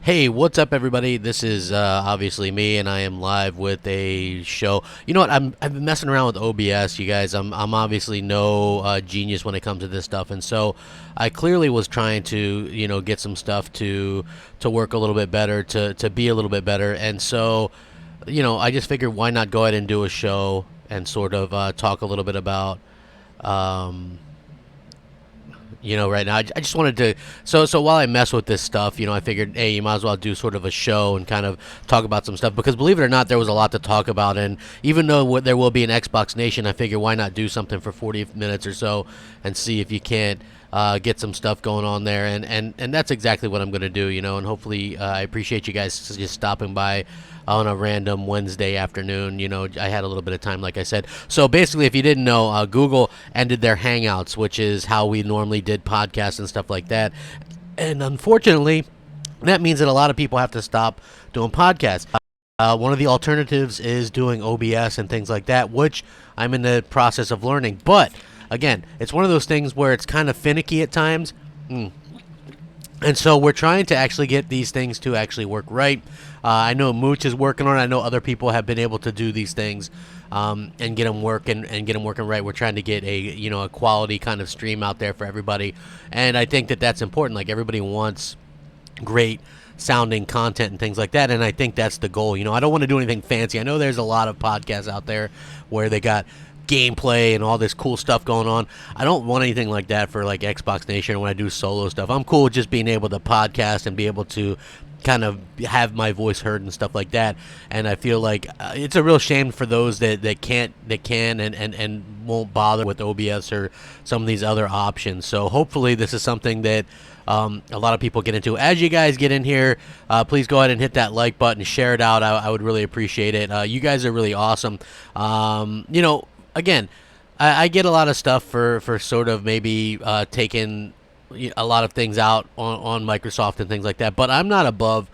Hey, what's up, everybody? This is obviously me, and I am live with a show. You know what? I've been messing around with OBS, you guys. I'm obviously no genius when it comes to this stuff, and so I clearly was trying to get some stuff to work a little bit better, to be a little bit better, and so I just figured why not go ahead and do a show and sort of talk a little bit about. Um, right now, I just wanted to. So while I mess with this stuff, I figured, hey, you might as well do sort of a show and kind of talk about some stuff because believe it or not, there was a lot to talk about. And even though there will be an Xbox Nation, I figure why not do something for 40 minutes or so and see if you can't get some stuff going on there. And that's exactly what I'm going to do, and hopefully I appreciate you guys just stopping by on a random Wednesday afternoon. I had a little bit of time, like I said. So basically, if you didn't know, Google ended their Hangouts, which is how we normally did podcasts and stuff like that. And unfortunately, that means that a lot of people have to stop doing podcasts. One of the alternatives is doing OBS and things like that, which I'm in the process of learning. But again, it's one of those things where it's kind of finicky at times. And so we're trying to actually get these things to actually work right. I know Mooch is working on it. I know other people have been able to do these things and get them working right. We're trying to get a quality kind of stream out there for everybody, and I think that that's important. Like everybody wants great sounding content and things like that, and I think that's the goal. I don't want to do anything fancy. I know there's a lot of podcasts out there where they got gameplay and all this cool stuff going on. I don't want anything like that for like Xbox Nation when I do solo stuff. I'm cool with just being able to podcast and be able to kind of have my voice heard and stuff like that. And I feel like it's a real shame for those that can and won't bother with OBS or some of these other options. So hopefully this is something that a lot of people get into. As you guys get in here, please go ahead and hit that like button, share it out. I would really appreciate it. You guys are really awesome. Again, I get a lot of stuff for sort of maybe taking a lot of things out on Microsoft and things like that, but I'm not above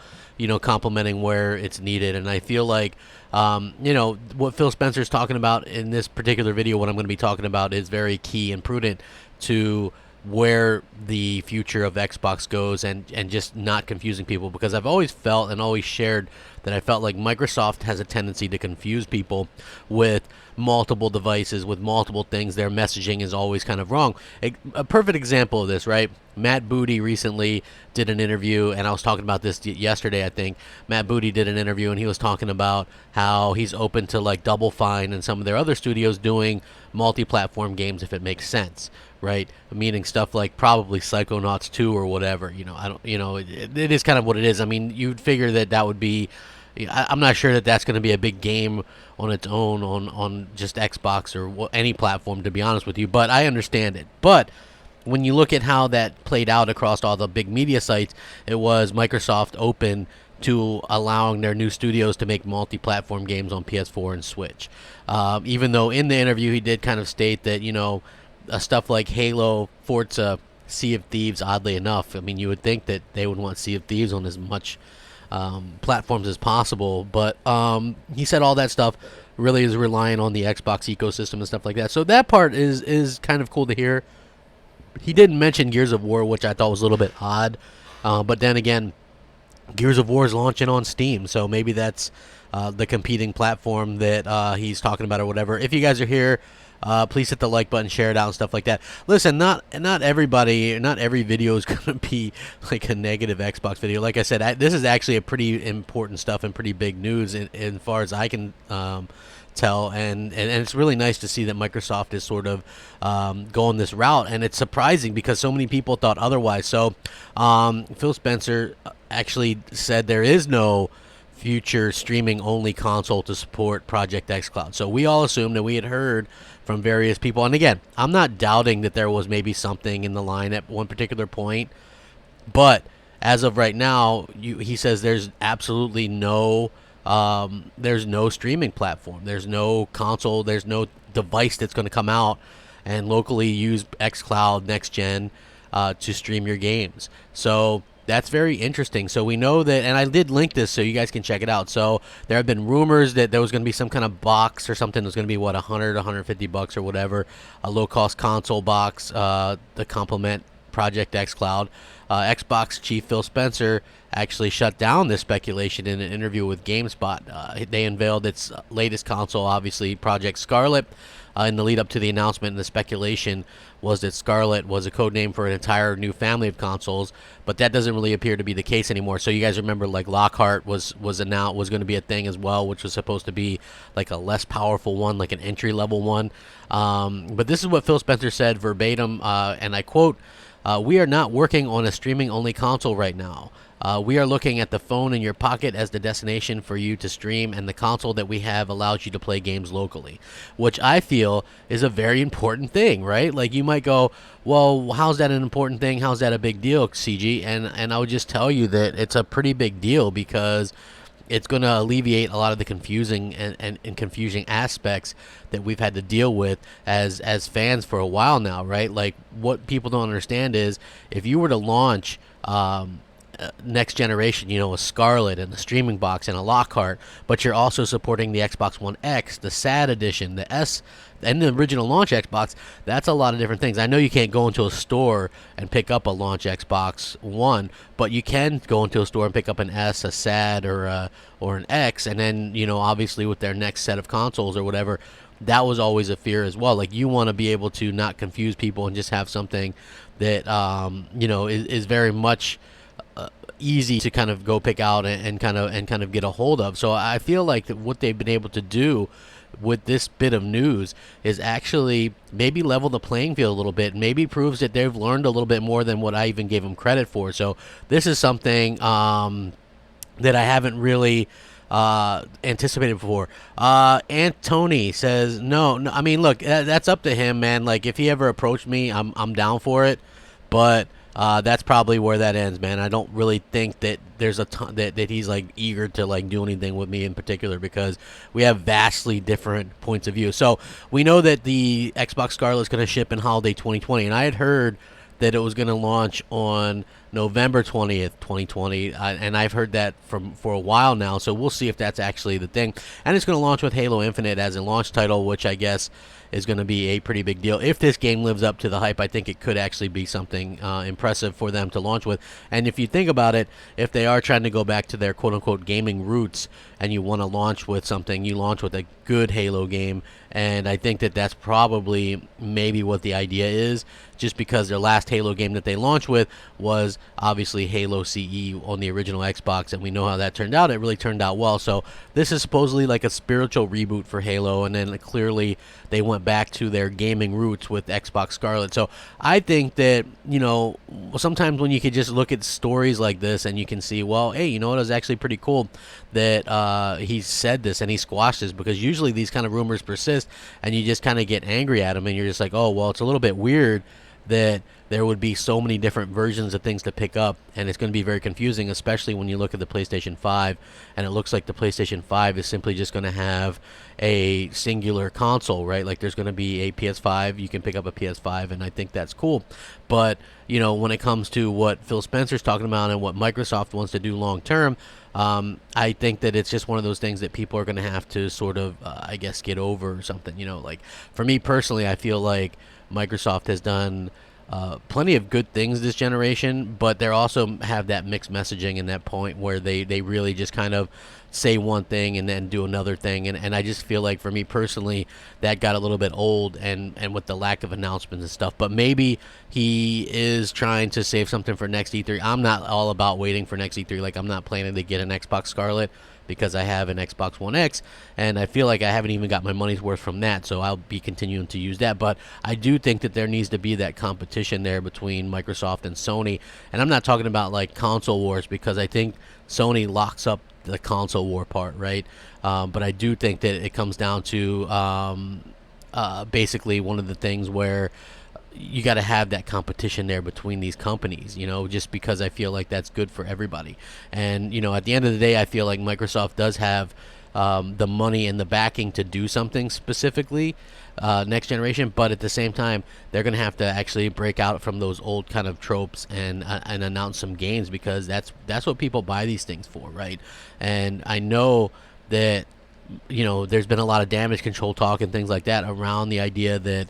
complimenting where it's needed. And I feel like what Phil Spencer's talking about in this particular video, what I'm going to be talking about, is very key and prudent to where the future of Xbox goes, and just not confusing people, because I've always felt and always shared that I felt like Microsoft has a tendency to confuse people with multiple devices, with multiple things. Their messaging is always kind of wrong. A perfect example of this, right? Matt Booty recently did an interview, and I was talking about this yesterday, I think. Matt Booty did an interview, and he was talking about how he's open to like Double Fine and some of their other studios doing multi-platform games if it makes sense, right? Meaning stuff like probably Psychonauts 2 or whatever. I don't, it is kind of what it is. I mean, you'd figure that would be, I'm not sure that that's going to be a big game on its own on just Xbox or any platform, to be honest with you, but I understand it. But when you look at how that played out across all the big media sites, it was Microsoft open to allowing their new studios to make multi-platform games on PS4 and Switch. Even though in the interview he did kind of state that, stuff like Halo, Forza, Sea of Thieves, oddly enough, I mean, you would think that they would want Sea of Thieves on as much platforms as possible, but he said all that stuff really is relying on the Xbox ecosystem and stuff like that. So that part is kind of cool to hear. He didn't mention Gears of War, which I thought was a little bit odd, but then again, Gears of War is launching on Steam, so maybe that's the competing platform that he's talking about or whatever. If you guys are here, please hit the like button, share it out, and stuff like that. Listen, not everybody, not every video is going to be like a negative Xbox video. Like I said, this is actually a pretty important stuff and pretty big news in far as I can tell, and it's really nice to see that Microsoft is sort of going this route, and it's surprising because so many people thought otherwise. So Phil Spencer actually said there is no future streaming only console to support Project xCloud. So we all assumed, and we had heard from various people, and again, I'm not doubting that there was maybe something in the line at one particular point, but as of right now, he says there's absolutely no streaming platform, there's no console, there's no device that's going to come out and locally use xCloud next gen to stream your games. So that's very interesting. So we know that, and I did link this so you guys can check it out. So there have been rumors that there was going to be some kind of box or something that was going to be, what, $100, $150 or whatever, a low-cost console box to complement Project X Cloud. Xbox chief Phil Spencer actually shut down this speculation in an interview with GameSpot. They unveiled its latest console, obviously Project Scarlett. In the lead up to the announcement, and the speculation was that Scarlett was a code name for an entire new family of consoles, but that doesn't really appear to be the case anymore. So you guys remember, like, Lockhart was going to be a thing as well, which was supposed to be like a less powerful one, like an entry level one. But this is what Phil Spencer said verbatim, and I quote: "We are not working on a streaming only console right now. We are looking at the phone in your pocket as the destination for you to stream, and the console that we have allows you to play games locally," which I feel is a very important thing, right? Like, you might go, well, how's that an important thing? How's that a big deal, CG? And I would just tell you that it's a pretty big deal, because it's going to alleviate a lot of the confusing and confusing aspects that we've had to deal with as fans for a while now, right? Like, what people don't understand is, if you were to launch next generation, a Scarlett and the streaming box and a Lockhart, but you're also supporting the Xbox One X, the SAD edition, the S, and the original launch Xbox, that's a lot of different things. I know you can't go into a store and pick up a launch Xbox One, but you can go into a store and pick up an S, a SAD, or an X, and then, obviously with their next set of consoles or whatever, that was always a fear as well. Like, you want to be able to not confuse people and just have something that, is very much easy to kind of go pick out and kind of get a hold of. So I feel like that what they've been able to do with this bit of news is actually maybe level the playing field a little bit, maybe proves that they've learned a little bit more than what I even gave them credit for. So this is something that I haven't really anticipated before. Antony says no. I mean, look, that's up to him, man. Like, if he ever approached me, I'm down for it, but that's probably where that ends, man. I don't really think that there's a ton that he's like eager to like do anything with me in particular, because we have vastly different points of view. So we know that the Xbox Scarlett is going to ship in holiday 2020, and I had heard that it was going to launch on November 20th, 2020, and I've heard that for a while now, so we'll see if that's actually the thing. And it's going to launch with Halo Infinite as a launch title, which I guess is going to be a pretty big deal. If this game lives up to the hype, I think it could actually be something impressive for them to launch with. And if you think about it, if they are trying to go back to their quote-unquote gaming roots, and you want to launch with something, you launch with a good Halo game, and I think that that's probably maybe what the idea is, just because their last Halo game that they launched with was obviously Halo CE on the original Xbox, and we know how that turned out. It really turned out well. So this is supposedly like a spiritual reboot for Halo, and then clearly they went back to their gaming roots with Xbox Scarlett. So I think that, sometimes when you could just look at stories like this and you can see, well, hey, it was actually pretty cool that he said this and he squashed this, because usually these kind of rumors persist and you just kind of get angry at them, and you're just like, oh, well, it's a little bit weird that there would be so many different versions of things to pick up, and it's going to be very confusing, especially when you look at the PlayStation 5, and it looks like the PlayStation 5 is simply just going to have a singular console, right? Like, there's going to be a PS5, you can pick up a PS5, and I think that's cool. But, when it comes to what Phil Spencer's talking about and what Microsoft wants to do long term, I think that it's just one of those things that people are going to have to sort of, I guess, get over or something. Like, for me personally, I feel like Microsoft has done plenty of good things this generation, but they also have that mixed messaging in that point where they really just kind of say one thing and then do another thing, and I just feel like, for me personally, that got a little bit old, and with the lack of announcements and stuff. But maybe he is trying to save something for next E3. I'm not all about waiting for next E3. Like, I'm not planning to get an Xbox Scarlett, because I have an Xbox One X, and I feel like I haven't even got my money's worth from that, so I'll be continuing to use that. But I do think that there needs to be that competition there between Microsoft and Sony, and I'm not talking about like console wars, because I think Sony locks up the console war part, right? But I do think that it comes down to basically one of the things where you got to have that competition there between these companies, just because I feel like that's good for everybody. And, at the end of the day, I feel like Microsoft does have the money and the backing to do something specifically next generation, but at the same time, they're going to have to actually break out from those old kind of tropes and announce some games, because that's what people buy these things for, right? And I know that, there's been a lot of damage control talk and things like that around the idea that,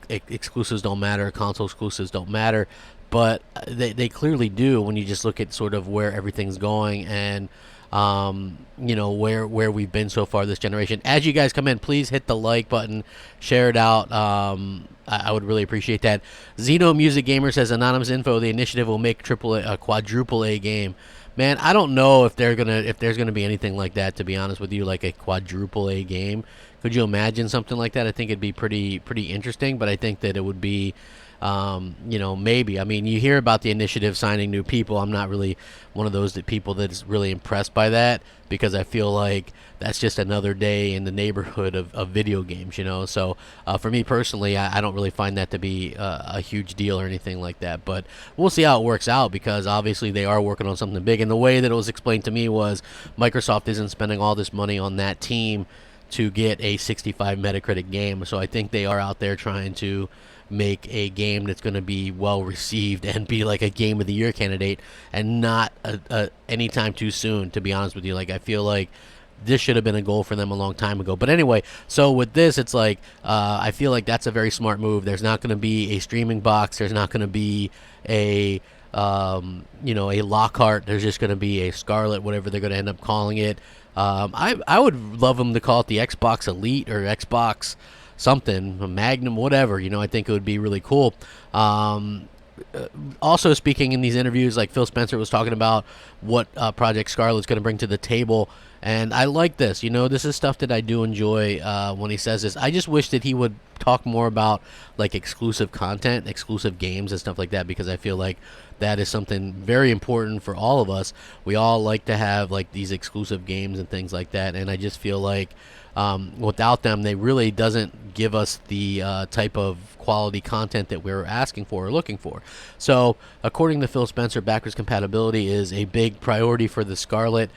exclusives don't matter, console exclusives don't matter, but they clearly do when you just look at sort of where everything's going and where we've been so far this generation. As you guys come in, please hit the like button, share it out. I would really appreciate that. Xeno Music Gamer says, anonymous info: the initiative will make a quadruple A game. Man, I don't know if there's gonna be anything like that. To be honest with you, like a quadruple A game. Could you imagine something like that? I think it'd be pretty interesting. But I think that it would be, maybe. I mean, you hear about the initiative signing new people. I'm not really one of those people that's really impressed by that, because I feel like that's just another day in the neighborhood of video games, So for me personally, I don't really find that to be a huge deal or anything like that. But we'll see how it works out, because obviously they are working on something big. And the way that it was explained to me was Microsoft isn't spending all this money on that team to get a 65 Metacritic game. So I think they are out there trying to make a game that's going to be well received and be like a Game of the Year candidate, and not anytime too soon, to be honest with you. Like, I feel like this should have been a goal for them a long time ago. But anyway, so with this, it's like I feel like that's a very smart move. There's not going to be a streaming box. There's not going to be a a Lockhart. There's just going to be a Scarlett, whatever they're going to end up calling it. I would love them to call it the Xbox Elite or Xbox something, a Magnum, whatever. I think it would be really cool. Also, speaking in these interviews, like Phil Spencer was talking about what Project Scarlett's going to bring to the table. And I like this. This is stuff that I do enjoy when he says this. I just wish that he would talk more about like exclusive content, exclusive games, and stuff like that, because I feel like that is something very important for all of us. We all like to have like these exclusive games and things like that, and I just feel like without them, they really doesn't give us the type of quality content that we're asking for or looking for. So, according to Phil Spencer, backwards compatibility is a big priority for the Scarlett.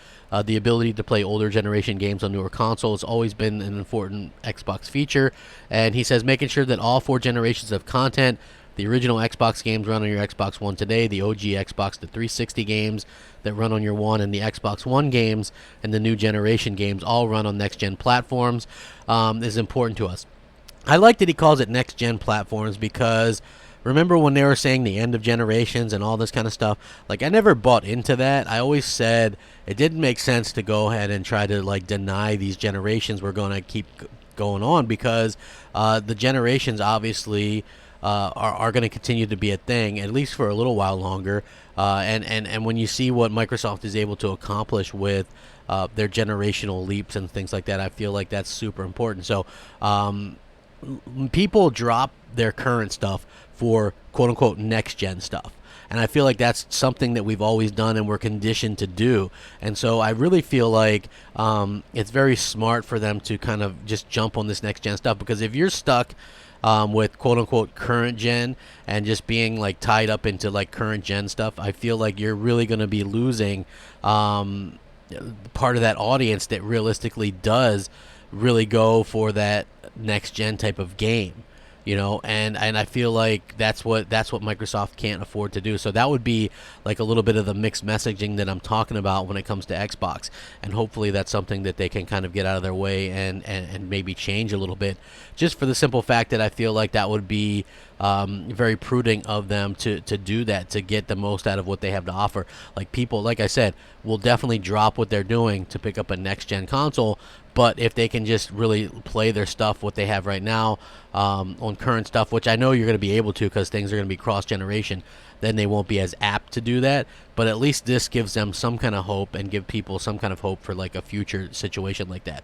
The ability to play older generation games on newer consoles has always been an important Xbox feature. And he says making sure that all 4 generations of content, the original Xbox games run on your Xbox One today, the OG Xbox, the 360 games that run on your One, and the Xbox One games and the new generation games all run on next-gen platforms is important to us. I like that he calls it next-gen platforms, because remember when they were saying the end of generations and all this kind of stuff? Like, I never bought into that. I always said it didn't make sense to go ahead and try to like deny these generations were going to keep going on, because the generations obviously are going to continue to be a thing, at least for a little while longer. And when you see what Microsoft is able to accomplish with their generational leaps and things like that, I feel like that's super important. So people drop their current stuff for quote-unquote next-gen stuff. And I feel like that's something that we've always done and we're conditioned to do. And so I really feel like it's very smart for them to kind of just jump on this next-gen stuff, because if you're stuck with quote-unquote current gen and just being like tied up into like current gen stuff, I feel like you're really going to be losing part of that audience that realistically does really go for that next gen type of game. And I feel like that's what Microsoft can't afford to do. So that would be like a little bit of the mixed messaging that I'm talking about when it comes to Xbox, and hopefully that's something that they can kind of get out of their way and maybe change a little bit, just for the simple fact that I feel like that would be very prudent of them to do that, to get the most out of what they have to offer. Like, people, like I said, will definitely drop what they're doing to pick up a next gen console. But if they can just really play their stuff, what they have right now, on current stuff, which I know you're going to be able to because things are going to be cross-generation, then they won't be as apt to do that. But at least this gives them some kind of hope and give people some kind of hope for like a future situation like that.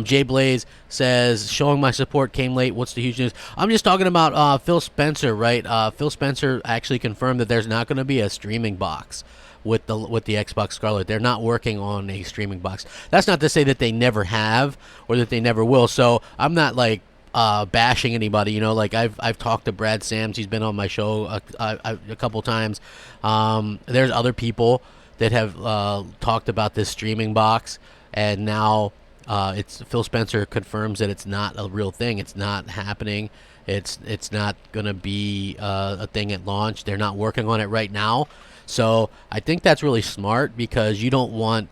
Jay Blaze says, showing my support came late. What's the huge news? I'm just talking about Phil Spencer, right? Phil Spencer actually confirmed that there's not going to be a streaming box with the Xbox Scarlett. They're not working on a streaming box. That's not to say that they never have or that they never will. So I'm not like bashing anybody. Like I've talked to Brad Sams. He's been on my show a couple times. There's other people that have talked about this streaming box, and now it's Phil Spencer confirms that it's not a real thing. It's not happening. It's not going to be a thing at launch. They're not working on it right now. So I think that's really smart, because you don't want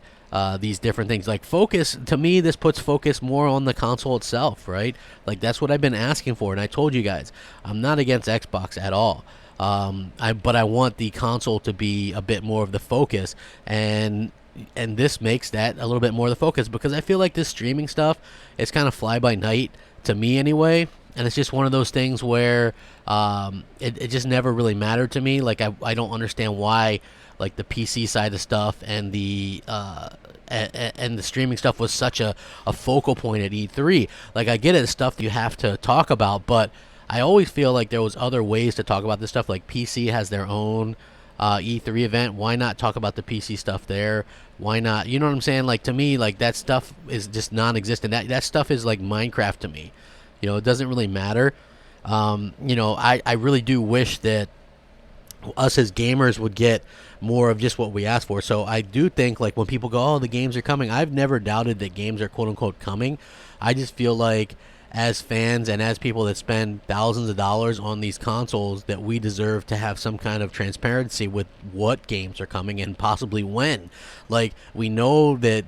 these different things. Like focus, to me, this puts focus more on the console itself, right? Like that's what I've been asking for, and I told you guys, I'm not against Xbox at all. But I want the console to be a bit more of the focus, and this makes that a little bit more of the focus, because I feel like this streaming stuff is kind of fly by night to me anyway, and it's just one of those things where it just never really mattered to me. Like I don't understand why like the PC side of stuff and the streaming stuff was such a focal point at E3. Like I get it, it's stuff you have to talk about, but I always feel like there was other ways to talk about this stuff. Like PC has their own E3 event. Why not talk about the PC stuff there? Why not? You know what I'm saying? Like to me, like that stuff is just non-existent. That stuff is like Minecraft to me. You know, it doesn't really matter. You know, I really do wish that us as gamers would get more of just what we asked for. So I do think like when people go, oh, the games are coming, I've never doubted that games are quote unquote coming. I just feel like as fans and as people that spend thousands of dollars on these consoles, that we deserve to have some kind of transparency with what games are coming and possibly when. Like we know that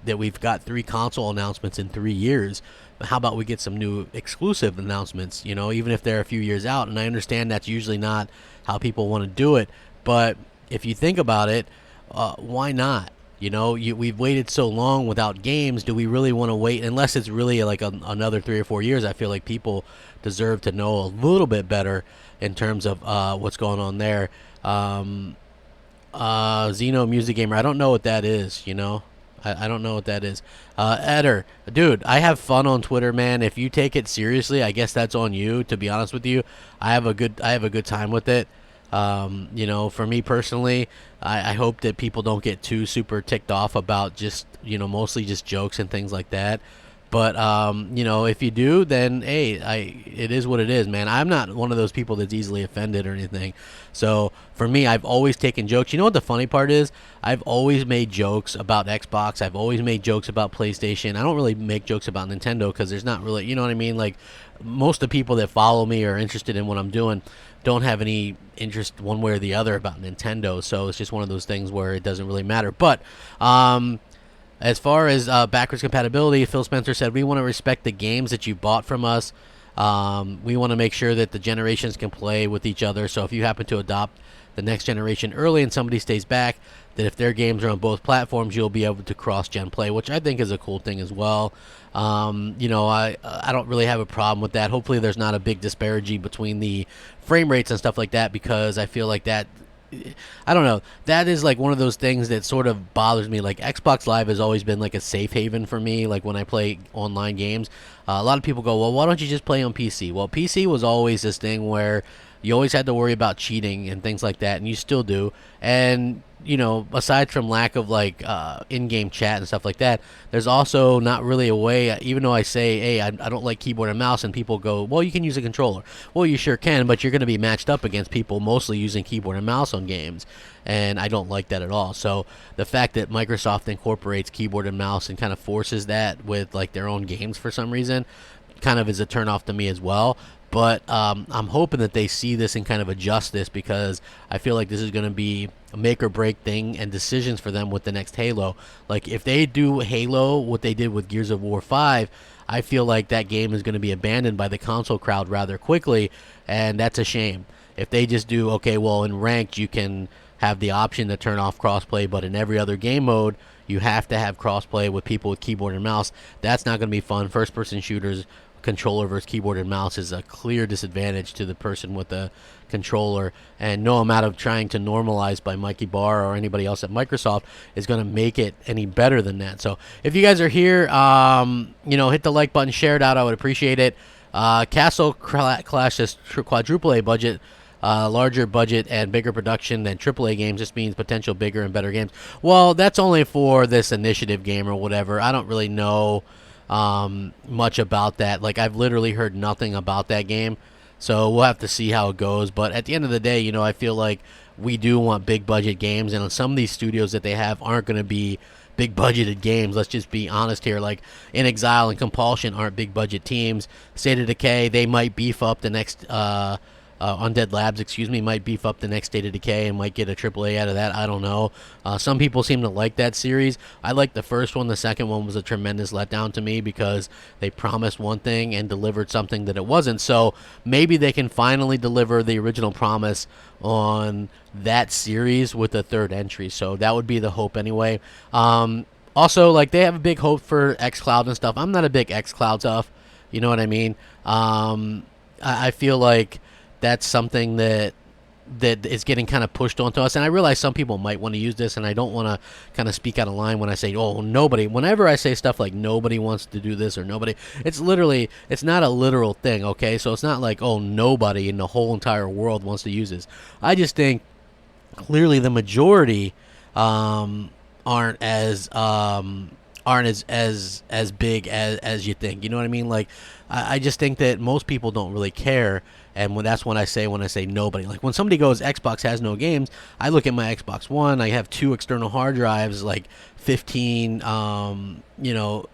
we've got 3 console announcements in 3 years. But how about we get some new exclusive announcements, you know, even if they're a few years out? And I understand that's usually not how people want to do it, but if you think about it, why not? You know, we've waited so long without games. Do we really want to wait? Unless it's really like another 3 or 4 years, I feel like people deserve to know a little bit better in terms of what's going on there. Xeno Music Gamer, I don't know what that is, you know? I don't know what that is. Eder, dude, I have fun on Twitter, man. If you take it seriously, I guess that's on you, to be honest with you. I have a good time with it. You know, for me personally, I hope that people don't get too super ticked off about just, you know, mostly just jokes and things like that. But, you know, if you do, then, hey, it is what it is, man. I'm not one of those people that's easily offended or anything. So, for me, I've always taken jokes. You know what the funny part is? I've always made jokes about Xbox. I've always made jokes about PlayStation. I don't really make jokes about Nintendo because there's not really, you know what I mean? Like, most of the people that follow me or are interested in what I'm doing don't have any interest one way or the other about Nintendo. So, it's just one of those things where it doesn't really matter. But, as far as backwards compatibility, Phil Spencer said, we want to respect the games that you bought from us. We want to make sure that the generations can play with each other. So if you happen to adopt the next generation early and somebody stays back, that if their games are on both platforms, you'll be able to cross-gen play, which I think is a cool thing as well. You know, I don't really have a problem with that. Hopefully there's not a big disparity between the frame rates and stuff like that, because I feel like that, I don't know, that is like one of those things that sort of bothers me. Like Xbox Live has always been like a safe haven for me, like when I play online games. A lot of people go, well, why don't you just play on PC? Well, PC was always this thing where you always had to worry about cheating and things like that, and you still do. And you know, aside from lack of like in-game chat and stuff like that, there's also not really a way, even though I say, hey, I don't like keyboard and mouse, and people go, well, you can use a controller. Well, you sure can, but you're going to be matched up against people mostly using keyboard and mouse on games, and I don't like that at all. So the fact that Microsoft incorporates keyboard and mouse and kind of forces that with like their own games for some reason kind of is a turnoff to me as well. But I'm hoping that they see this and kind of adjust this, because I feel like this is going to be a make or break thing and decisions for them with the next Halo. Like if they do Halo, what they did with Gears of War 5, I feel like that game is going to be abandoned by the console crowd rather quickly, and that's a shame. If they just do, okay, well, in ranked you can have the option to turn off crossplay, but in every other game mode you have to have crossplay with people with keyboard and mouse. That's not going to be fun. First-person shooters, controller versus keyboard and mouse is a clear disadvantage to the person with the controller, and no amount of trying to normalize by Mikey Barr or anybody else at Microsoft is going to make it any better than that. So if you guys are here, you know, hit the like button, share it out, I would appreciate it. Castle Clash has quadruple A budget, larger budget and bigger production than AAA games. Just means potential bigger and better games. Well, that's only for this initiative game or whatever. I don't really know much about that. Like, I've literally heard nothing about that game, so we'll have to see how it goes. But at the end of the day, you know, I feel like we do want big budget games, and some of these studios that they have aren't going to be big budgeted games. Let's just be honest here. Like In Exile and Compulsion aren't big budget teams. State of Decay, they might beef up the next Undead Labs, excuse me, might beef up the next State of Decay and might get a AAA out of that. I don't know. Some people seem to like that series. I like the first one. The second one was a tremendous letdown to me because they promised one thing and delivered something that it wasn't. So maybe they can finally deliver the original promise on that series with a third entry. So that would be the hope anyway. Also, like, they have a big hope for xCloud and stuff. I'm not a big xCloud stuff. You know what I mean? I feel like that's something that is getting kind of pushed onto us. And I realize some people might want to use this, and I don't want to kind of speak out of line when I say, oh, nobody. Whenever I say stuff like nobody wants to do this or nobody, it's literally, it's not a literal thing, okay? So it's not like, oh, nobody in the whole entire world wants to use this. I just think clearly the majority aren't as big as you think. You know what I mean? Like, I just think that most people don't really care, and that's when I say nobody. Like, when somebody goes, Xbox has no games, I look at my Xbox One. I have 2 external hard drives, like 15, you know,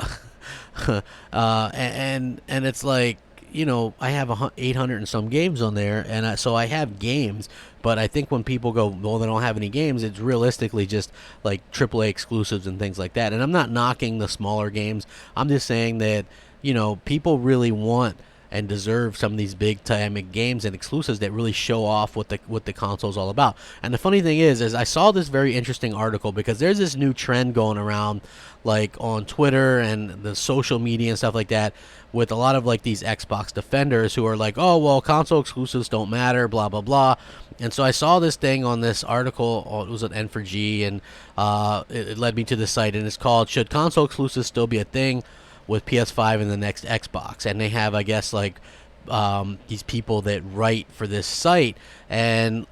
and it's like, you know, I have 800 and some games on there, and so I have games. But I think when people go, well, they don't have any games, it's realistically just like AAA exclusives and things like that. And I'm not knocking the smaller games. I'm just saying that, you know, people really want and deserve some of these big time games and exclusives that really show off what the console is all about. And the funny thing is I saw this very interesting article because there's this new trend going around, like on Twitter and the social media and stuff like that, with a lot of like these Xbox defenders who are like, oh, well, console exclusives don't matter, blah blah blah. And so I saw this thing on this article. It was an N4G, and it led me to the site, and it's called "Should Console Exclusives Still Be a Thing with PS5 and the Next Xbox?" And they have, I guess, like these people that write for this site, and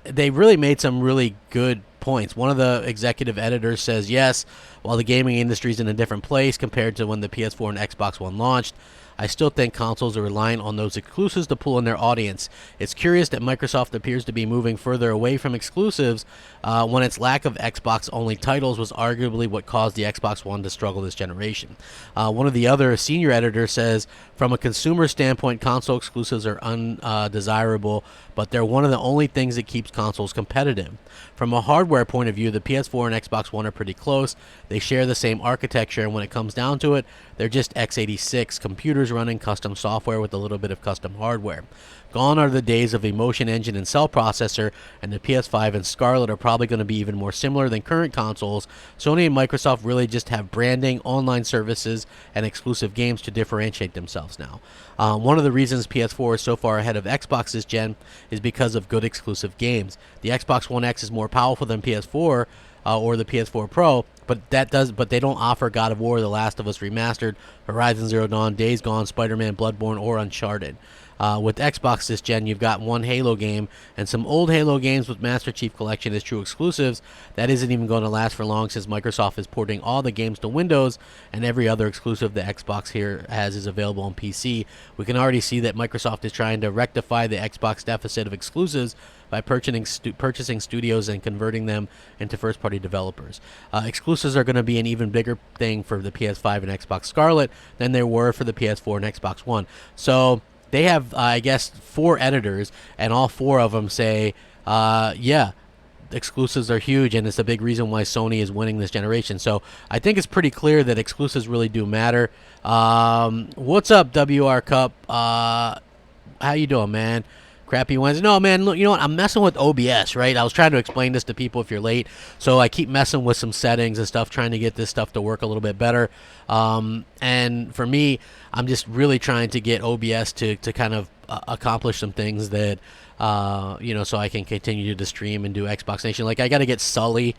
they really made some really good points. One of the executive editors says, yes, while the gaming industry is in a different place compared to when the PS4 and Xbox One launched, I still think consoles are relying on those exclusives to pull in their audience. It's curious that Microsoft appears to be moving further away from exclusives when its lack of Xbox-only titles was arguably what caused the Xbox One to struggle this generation. One of the other senior editors says, from a consumer standpoint, console exclusives are undesirable, but they're one of the only things that keeps consoles competitive. From a hardware point of view, the PS4 and Xbox One are pretty close. They share the same architecture, and when it comes down to it, they're just x86 computers running custom software with a little bit of custom hardware. Gone are the days of a motion engine and cell processor, and the PS5 and Scarlett are probably going to be even more similar than current consoles. Sony and Microsoft really just have branding, online services, and exclusive games to differentiate themselves now. One of the reasons PS4 is so far ahead of Xbox this gen is because of good exclusive games. The Xbox One X is more powerful than PS4 or the PS4 Pro, but they don't offer God of War, The Last of Us Remastered, Horizon Zero Dawn, Days Gone, Spider-Man, Bloodborne, or Uncharted. With Xbox this gen, you've got one Halo game and some old Halo games with Master Chief Collection as true exclusives. That isn't even going to last for long since Microsoft is porting all the games to Windows, and every other exclusive the Xbox here has is available on PC. We can already see that Microsoft is trying to rectify the Xbox deficit of exclusives by purchasing studios and converting them into first-party developers. Exclusives are going to be an even bigger thing for the PS5 and Xbox Scarlett than they were for the PS4 and Xbox One. So they have, I guess, 4 editors, and all 4 of them say, yeah, exclusives are huge, and it's a big reason why Sony is winning this generation. So I think it's pretty clear that exclusives really do matter. What's up, WR Cup? How you doing, man? Crappy Wednesday. No, man, look, you know what? I'm messing with OBS, right? I was trying to explain this to people if you're late. So I keep messing with some settings and stuff, trying to get this stuff to work a little bit better. And for me, I'm just really trying to get OBS to kind of accomplish some things that, you know, so I can continue to stream and do Xbox Nation. Like, I got to get Sully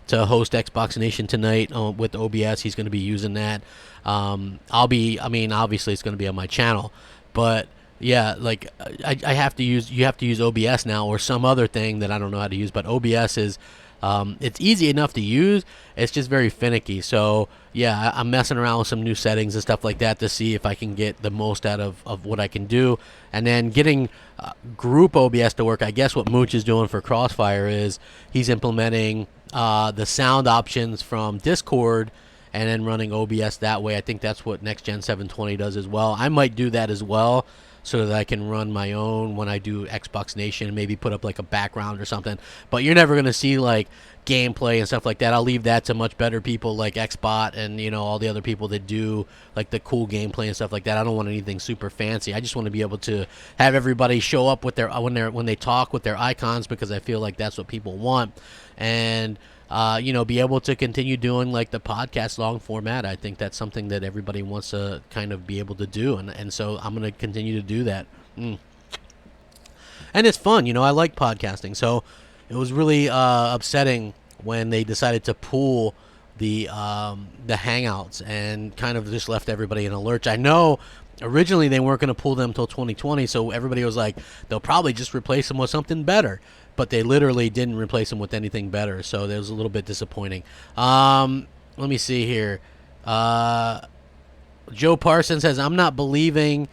to host Xbox Nation tonight with OBS. He's going to be using that. Obviously it's going to be on my channel, but yeah, like I have to use, you have to use OBS now or some other thing that I don't know how to use, but OBS is, it's easy enough to use. It's just very finicky. So yeah, I'm messing around with some new settings and stuff like that to see if I can get the most out of what I can do. And then getting group OBS to work, I guess what Mooch is doing for Crossfire is he's implementing the sound options from Discord and then running OBS that way. I think that's what Next Gen 720 does as well. I might do that as well. so that I can run my own when I do Xbox Nation and maybe put up like a background or something. But you're never going to see like gameplay and stuff like that. I'll leave that to much better people like Xbot and, you know, all the other people that do like the cool gameplay and stuff like that. I don't want anything super fancy. I just want to be able to have everybody show up with their when they talk with their icons, because I feel like that's what people want. And you know, be able to continue doing like the podcast long format. I think that's something that everybody wants to kind of be able to do, and so I'm going to continue to do that. And it's fun, you know. I like podcasting, so it was really upsetting when they decided to pull the Hangouts and kind of just left everybody in a lurch. I know originally they weren't going to pull them until 2020, so everybody was like, they'll probably just replace them with something better. But they literally didn't replace them with anything better, so that was a little bit disappointing. Let me see here. Joe Parsons says, I'm not believing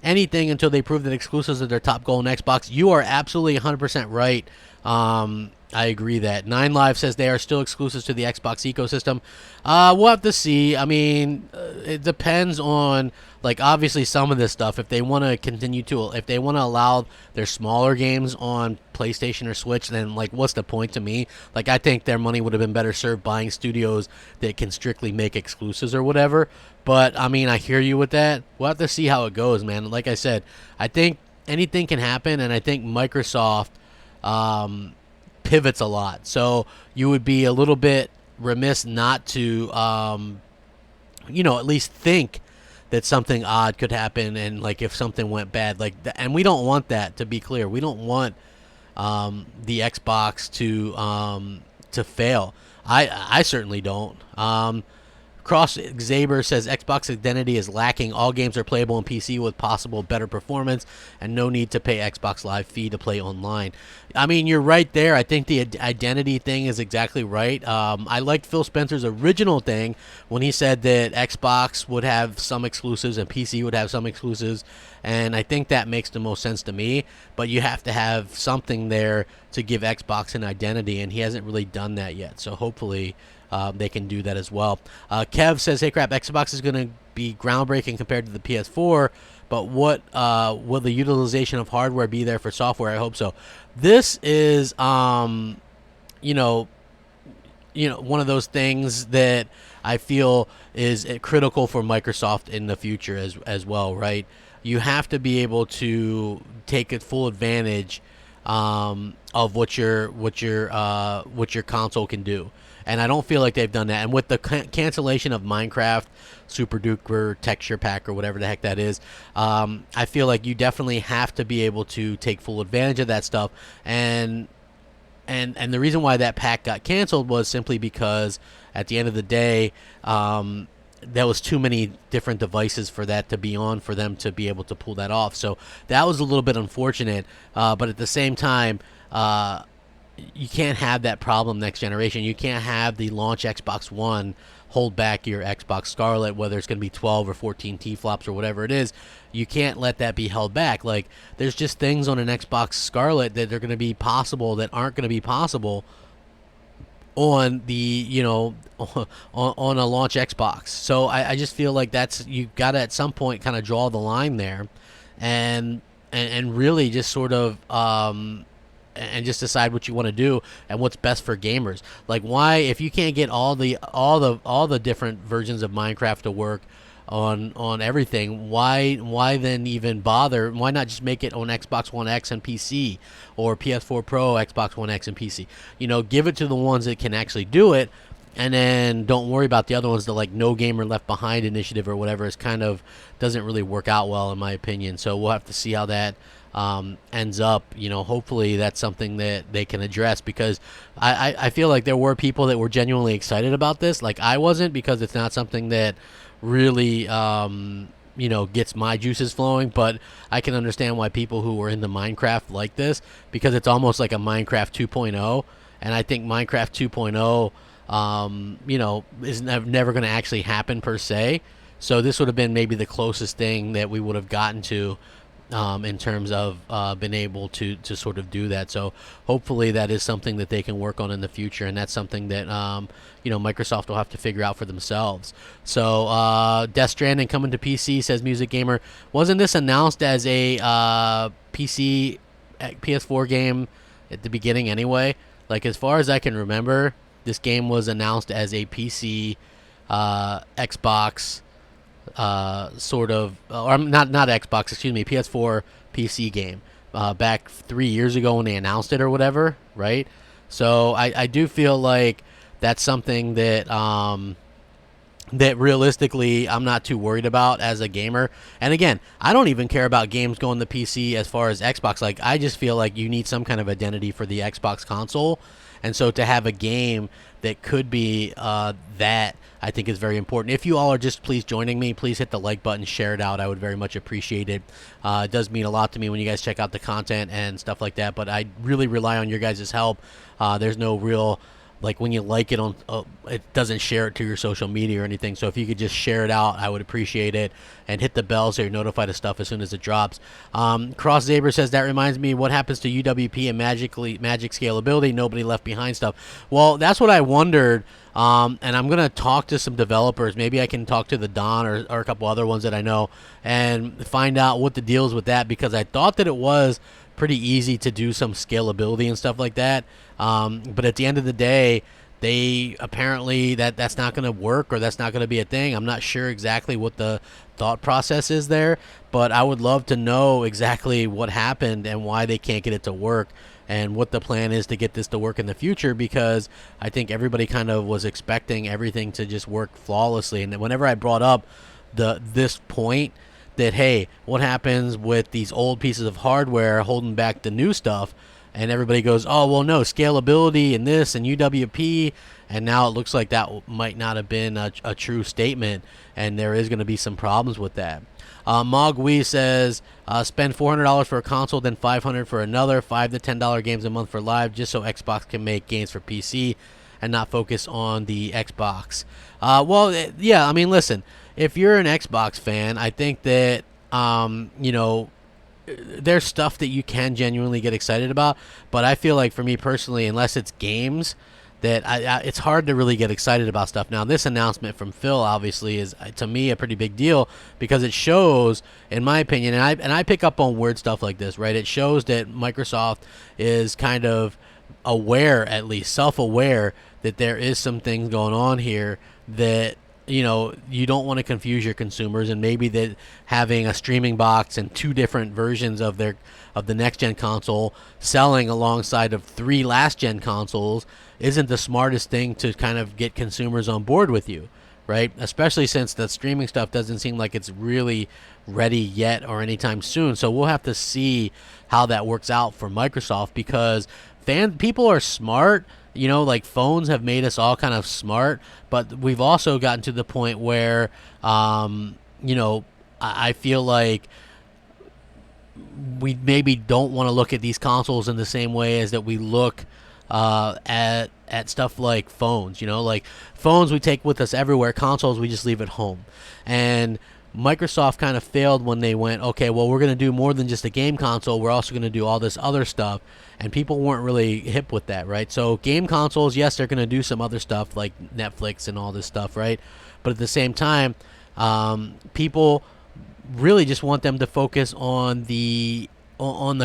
anything until they prove that exclusives are their top goal in Xbox. You are absolutely 100% right. I agree that. 9Live says they are still exclusives to the Xbox ecosystem. We'll have to see. I mean, it depends on, like, obviously some of this stuff. If they want to continue to, if they want to allow their smaller games on PlayStation or Switch, then, like, what's the point to me? Like, I think their money would have been better served buying studios that can strictly make exclusives or whatever. But, I mean, I hear you with that. We'll have to see how it goes, man. Like I said, I think anything can happen, and I think Microsoft pivots a lot. So you would be a little bit remiss not to, you know, at least think that something odd could happen, and like if something went bad, like and we don't want that, to be clear. We don't want the Xbox to fail. I certainly don't. Cross Xaber says Xbox identity is lacking. All games are playable on PC with possible better performance and no need to pay Xbox Live fee to play online. I mean, you're right there. I think the identity thing is exactly right. I liked Phil Spencer's original thing when he said that Xbox would have some exclusives and PC would have some exclusives, and I think that makes the most sense to me. But you have to have something there to give Xbox an identity, and he hasn't really done that yet. So hopefully they can do that as well. Kev says, hey, crap, Xbox is going to be groundbreaking compared to the PS4, but what will the utilization of hardware be there for software? I hope so. This is, you know, one of those things that I feel is critical for Microsoft in the future as well, right? You have to be able to take a full advantage of what your console can do. And I don't feel like they've done that. And with the cancellation of Minecraft Super Duper Texture Pack or whatever the heck that is, I feel like you definitely have to be able to take full advantage of that stuff. And the reason why that pack got canceled was simply because at the end of the day, there was too many different devices for that to be on for them to be able to pull that off. So that was a little bit unfortunate. But at the same time, you can't have that problem next generation. You can't have the launch Xbox One hold back your Xbox Scarlett, whether it's going to be 12 or 14 T-flops or whatever it is. You can't let that be held back. Like, there's just things on an Xbox Scarlett that are going to be possible that aren't going to be possible on the, you know, on a launch Xbox. So I just feel like that's, you got to at some point kind of draw the line there and really just sort of and just decide what you want to do and what's best for gamers. Like, why, if you can't get all the different versions of Minecraft to work on everything, why then even bother? Why not just make it on Xbox One X and PC, or PS4 Pro, Xbox One X and PC? You know, give it to the ones that can actually do it, and then don't worry about the other ones. The like No Gamer Left Behind initiative or whatever is kind of doesn't really work out well in my opinion. So we'll have to see how that ends up. You know, hopefully that's something that they can address, because I feel like there were people that were genuinely excited about this. Like, I wasn't, because it's not something that really you know, gets my juices flowing, but I can understand why people who were into Minecraft like this, because it's almost like a Minecraft 2.0, and I think Minecraft 2.0 you know, is never going to actually happen per se. So this would have been maybe the closest thing that we would have gotten to in terms of being able to sort of do that. So hopefully that is something that they can work on in the future, and that's something that Microsoft will have to figure out for themselves. So Death Stranding coming to PC, says Music Gamer. Wasn't this announced as a PS4 game at the beginning anyway? Like, as far as I can remember, this game was announced as a PC, Xbox, sort of, or not Xbox, excuse me, PS4 PC game, back 3 years ago when they announced it or whatever, right? So I do feel like that's something that that realistically I'm not too worried about as a gamer. And again, I don't even care about games going to PC as far as Xbox. Like, I just feel like you need some kind of identity for the Xbox console. And so to have a game that could be that, I think is very important. If you all are just please joining me, please hit the like button, share it out. I would very much appreciate it. It does mean a lot to me when you guys check out the content and stuff like that. But I really rely on your guys' help. There's no real... Like, when you like it on, it doesn't share it to your social media or anything. So if you could just share it out, I would appreciate it. And hit the bell so you're notified of stuff as soon as it drops. Cross Zaber says, that reminds me, what happens to UWP and Magic Scalability? Nobody Left Behind stuff. Well, that's what I wondered. And I'm going to talk to some developers. Maybe I can talk to the Don or a couple other ones that I know and find out what the deal is with that, because I thought that it was pretty easy to do some scalability and stuff like that. But at the end of the day, they apparently that's not going to work, or that's not going to be a thing. I'm not sure exactly what the thought process is there, but I would love to know exactly what happened and why they can't get it to work, and what the plan is to get this to work in the future, because I think everybody kind of was expecting everything to just work flawlessly. And whenever I brought up this point, that, hey, what happens with these old pieces of hardware holding back the new stuff? And everybody goes, oh, well, no, scalability and this and UWP. And now it looks like that might not have been a true statement, and there is going to be some problems with that. Mogwee says, spend $400 for a console, then $500 for another, $5 to $10 games a month for live, just so Xbox can make games for PC and not focus on the Xbox. Well, yeah, I mean, listen, if you're an Xbox fan, I think that, there's stuff that you can genuinely get excited about. But I feel like, for me personally, unless it's games, that it's hard to really get excited about stuff. Now, this announcement from Phil obviously is, to me, a pretty big deal, because it shows, in my opinion, and I pick up on weird stuff like this, right? It shows that Microsoft is kind of aware, at least self-aware, that there is some things going on here that, you don't want to confuse your consumers, and maybe that having a streaming box and two different versions of the next gen console selling alongside of 3 last gen consoles isn't the smartest thing to kind of get consumers on board with you, right? Especially since the streaming stuff doesn't seem like it's really ready yet or anytime soon. So we'll have to see how that works out for Microsoft, because people are smart. Like, phones have made us all kind of smart, but we've also gotten to the point where, I feel like we maybe don't want to look at these consoles in the same way as that we look at stuff like phones. Like, phones we take with us everywhere. Consoles we just leave at home. And Microsoft kind of failed when they went, okay, well, we're going to do more than just a game console. We're also going to do all this other stuff. And people weren't really hip with that, right? So game consoles, yes, they're going to do some other stuff like Netflix and all this stuff, right? But at the same time, people really just want them to focus on the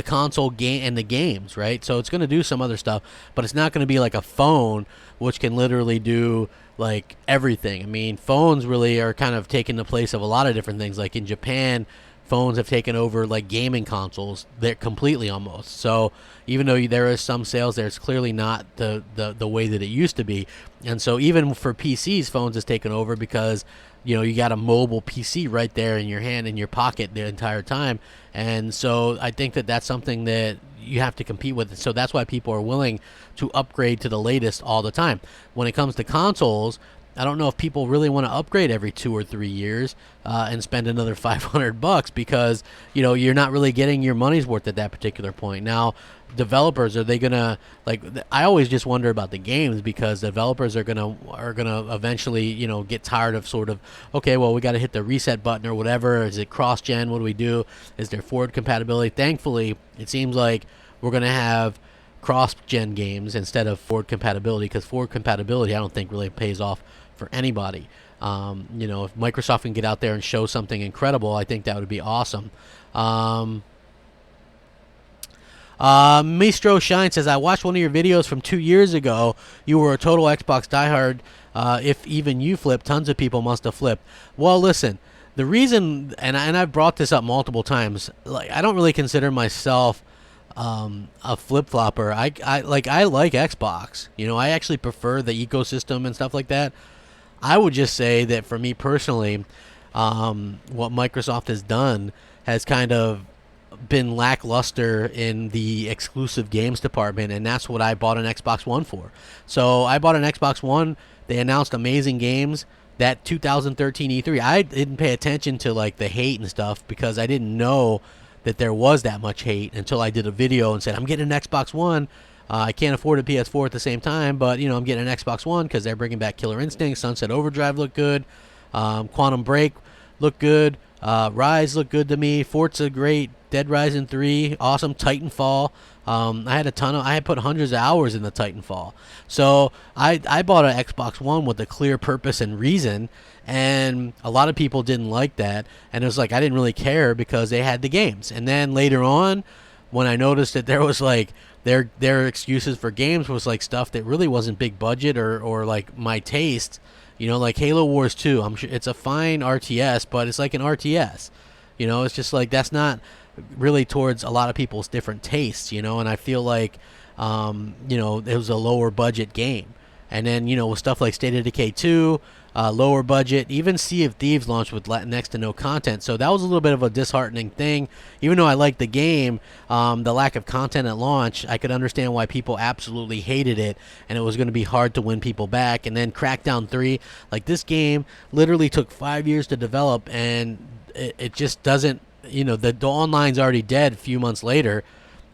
console game and the games, right? So it's going to do some other stuff, but it's not going to be like a phone, which can literally do like everything. I mean, phones really are kind of taking the place of a lot of different things. Like in Japan, phones have taken over like gaming consoles. They're completely almost. So even though there is some sales there, it's clearly not the way that it used to be. And so even for PCs, phones has taken over, because you got a mobile PC right there in your hand, in your pocket the entire time. And so I think that that's something that you have to compete with. So that's why people are willing to upgrade to the latest all the time. When it comes to consoles, I don't know if people really want to upgrade every 2 or 3 years and spend another $500 because you're not really getting your money's worth at that particular point. Now, developers, are they gonna like? I always just wonder about the games because developers are gonna eventually get tired of sort of, okay, well, we got to hit the reset button or whatever. Is it cross gen? What do we do? Is there forward compatibility? Thankfully, it seems like we're gonna have cross-gen games instead of forward compatibility, because forward compatibility I don't think really pays off for anybody. If Microsoft can get out there and show something incredible, I think that would be awesome. Mistro Shine says, I watched one of your videos from 2 years ago. You were a total Xbox diehard. If even you flipped, tons of people must have flipped. Well, listen, the reason, and I've brought this up multiple times, like, I don't really consider myself a flip-flopper. I like Xbox. I actually prefer the ecosystem and stuff like that. I would just say that for me personally, what Microsoft has done has kind of been lackluster in the exclusive games department, and that's what I bought an Xbox One for. So I bought an Xbox One. They announced amazing games. That 2013 E3, I didn't pay attention to like the hate and stuff because I didn't know that there was that much hate until I did a video and said, I'm getting an Xbox One. I can't afford a PS4 at the same time, but I'm getting an Xbox One because they're bringing back Killer Instinct. Sunset Overdrive looked good. Quantum Break looked good. Rise looked good to me. Forza great. Dead Rising 3 awesome. Titanfall. I had put hundreds of hours in the Titanfall. So I bought an Xbox One with a clear purpose and reason, and a lot of people didn't like that, and it was like I didn't really care because they had the games. And then later on, when I noticed that there was like their excuses for games was like stuff that really wasn't big budget or like my taste, like Halo Wars 2. I'm sure it's a fine RTS, but it's like an RTS. It's just like that's not really towards a lot of people's different tastes, and I feel like it was a lower budget game. And then with stuff like State of Decay 2, lower budget, even Sea of Thieves launched with next to no content, so that was a little bit of a disheartening thing. Even though I liked the game, the lack of content at launch, I could understand why people absolutely hated it, and it was going to be hard to win people back. And then Crackdown 3, like this game literally took 5 years to develop, and it just doesn't, the online's already dead a few months later,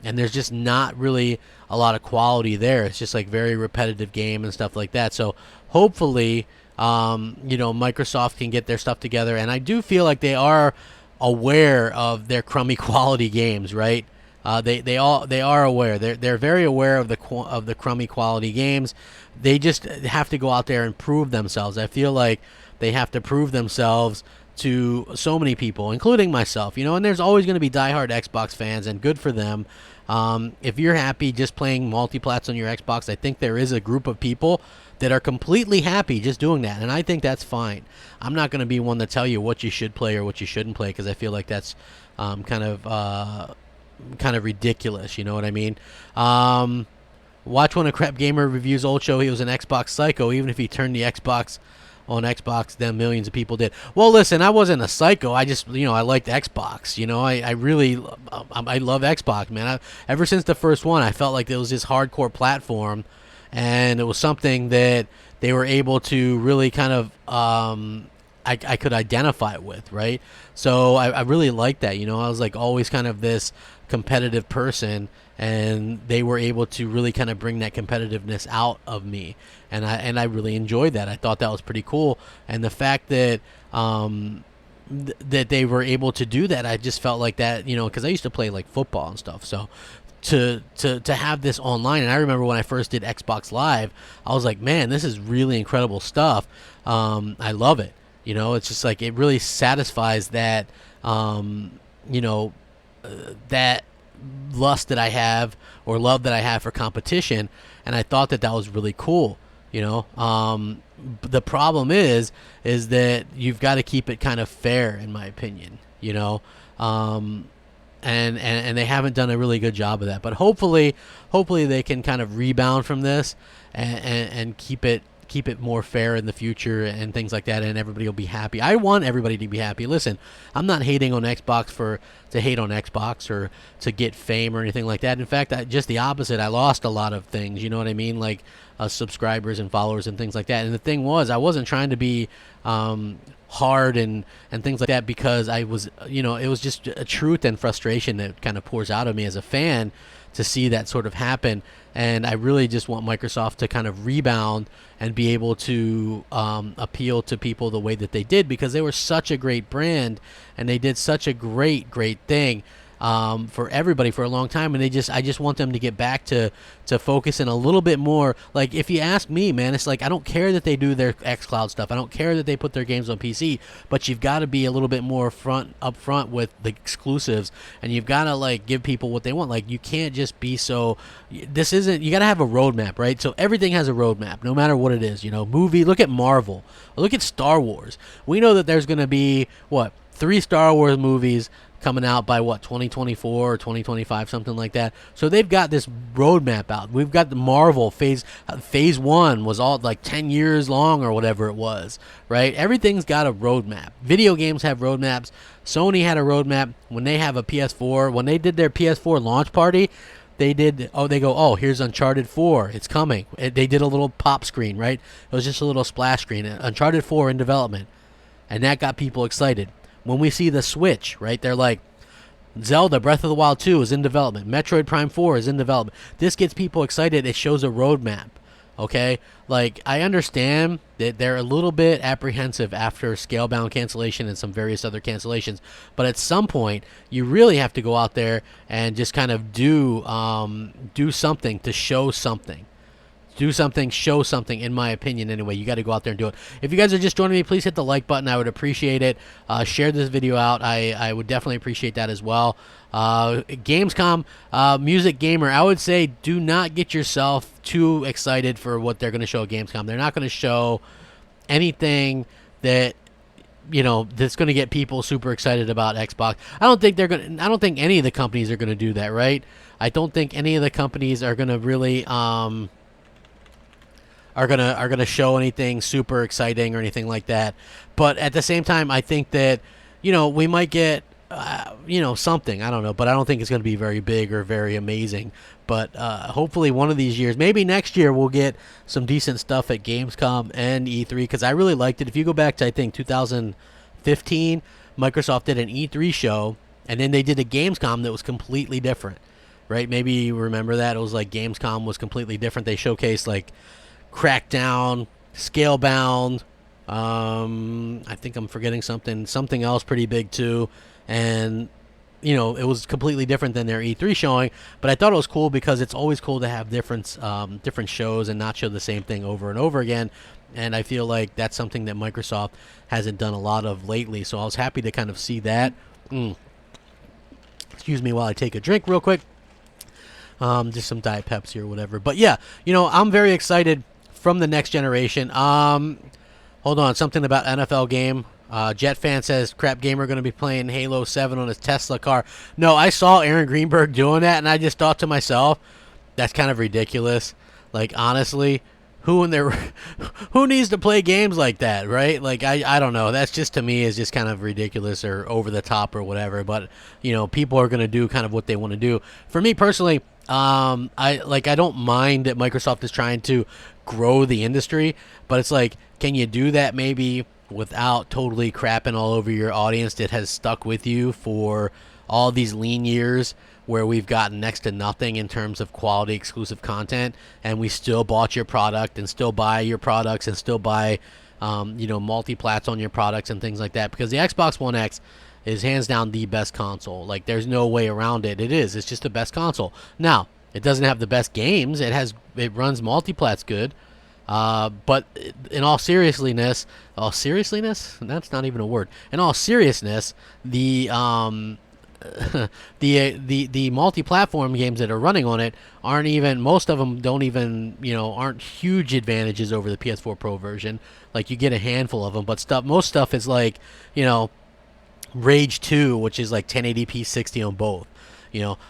and there's just not really a lot of quality there. It's just like very repetitive game and stuff like that. So hopefully, Microsoft can get their stuff together, and I do feel like they are aware of their crummy quality games, right? They are aware. They're very aware of the crummy quality games. They just have to go out there and prove themselves. I feel like they have to prove themselves to so many people, including myself, and there's always going to be diehard Xbox fans, and good for them. If you're happy just playing multiplats on your Xbox, I think there is a group of people that are completely happy just doing that, and I think that's fine. I'm not going to be one to tell you what you should play or what you shouldn't play, because I feel like that's kind of ridiculous. You know what I mean? Watch one of Crapgamer reviews old show. He was an Xbox psycho, even if he turned the Xbox on Xbox, then millions of people did. Well, listen, I wasn't a psycho. I just, I liked Xbox. I really, I love Xbox, man. Ever since the first one, I felt like it was this hardcore platform, and it was something that they were able to really kind of, I could identify with, right? So I really liked that. I was like always kind of this competitive person, and they were able to really kind of bring that competitiveness out of me, and I really enjoyed that. I thought that was pretty cool, and the fact that that they were able to do that, I just felt like that, because I used to play like football and stuff. So to have this online, and I remember when I first did Xbox Live, I was like, man, this is really incredible stuff. I love it. It's just like it really satisfies that that lust that I have, or love that I have for competition, and I thought that was really cool. The problem is that you've got to keep it kind of fair, in my opinion. And they haven't done a really good job of that. But hopefully they can kind of rebound from this and keep it keep it more fair in the future and things like that, and everybody will be happy. I want everybody to be happy. Listen, I'm not hating on Xbox to hate on Xbox or to get fame or anything like that. In fact, just the opposite. I lost a lot of things, you know what I mean, like subscribers and followers and things like that. And the thing was, I wasn't trying to be hard and things like that, because I was, you know, it was just a truth and frustration that kind of pours out of me as a fan to see that sort of happen. And I really just want Microsoft to kind of rebound and be able to appeal to people the way that they did, because they were such a great brand and they did such a great thing for everybody for a long time. And I just want them to get back to focusing a little bit more. Like, if you ask me, man, it's like, I don't care that they do their xCloud stuff. I don't care that they put their games on PC, but you've got to be a little bit more up front with the exclusives, and you've got to like give people what they want. Like, you can't just be so, you got to have a roadmap, right? So everything has a roadmap, no matter what it is, you know. Movie, look at Marvel, look at Star Wars. We know that there's going to be 3 Star Wars movies coming out by 2024 or 2025, something like that. So they've got this roadmap out. We've got the Marvel phase 1 was all like 10 years long or whatever it was, right? Everything's got a roadmap. Video games have roadmaps. Sony had a roadmap when they have a PS4. When they did their PS4 launch party, they go, here's Uncharted 4, it's coming. They did a little pop screen, right? It was just a little splash screen. Uncharted 4 in development, and that got people excited. When we see the Switch, right, they're like, Zelda Breath of the Wild 2 is in development. Metroid Prime 4 is in development. This gets people excited. It shows a roadmap, okay? Like, I understand that they're a little bit apprehensive after Scalebound cancellation and some various other cancellations, but at some point, you really have to go out there and just kind of do something to show something. Do something, show something, in my opinion, anyway. You got to go out there and do it. If you guys are just joining me, please hit the like button. I would appreciate it. Share this video out. I would definitely appreciate that as well. Gamescom, Music Gamer, I would say do not get yourself too excited for what they're going to show at Gamescom. They're not going to show anything that, you know, that's going to get people super excited about Xbox. I don't think any of the companies are going to do that, right? I don't think any of the companies are going to really are gonna show anything super exciting or anything like that. But at the same time, I think that, you know, we might get something, I don't know, but I don't think it's going to be very big or very amazing. But hopefully one of these years, maybe next year, we'll get some decent stuff at Gamescom and E3, because I really liked it. If you go back to, I think, 2015, Microsoft did an E3 show, and then they did a Gamescom that was completely different, right? Maybe you remember that. It was like Gamescom was completely different. They showcased like Crackdown, Scalebound, I think I'm forgetting something else pretty big too, and you know, it was completely different than their E3 showing. But I thought it was cool because it's always cool to have different shows and not show the same thing over and over again. And I feel like that's something that Microsoft hasn't done a lot of lately. So I was happy to kind of see that. Excuse me while I take a drink real quick. Just some Diet Pepsi or whatever. But yeah, you know, I'm very excited from the next generation. Hold on, something about NFL game. Jet fan says Crapgamer going to be playing Halo 7 on his Tesla car. No, I saw Aaron Greenberg doing that, and I just thought to myself, that's kind of ridiculous. Like, honestly, who needs to play games like that, right? Like, I don't know. That's just, to me, is just kind of ridiculous or over the top or whatever. But, you know, people are going to do kind of what they want to do. For me personally, I don't mind that Microsoft is trying to grow the industry, but it's like, can you do that maybe without totally crapping all over your audience that has stuck with you for all these lean years, where we've gotten next to nothing in terms of quality exclusive content, and we still bought your product and still buy your products and still buy multi-plats on your products and things like that, because the Xbox One X is hands down the best console. Like, there's no way around it. It's just the best console. Now, it doesn't have the best games. It runs multi-plats good. But in all seriousness, that's not even a word. In all seriousness, the multi-platform games that are running on it aren't even, most of them aren't huge advantages over the PS4 Pro version. Like, you get a handful of them, but most stuff is like, Rage 2, which is like 1080p 60 on both.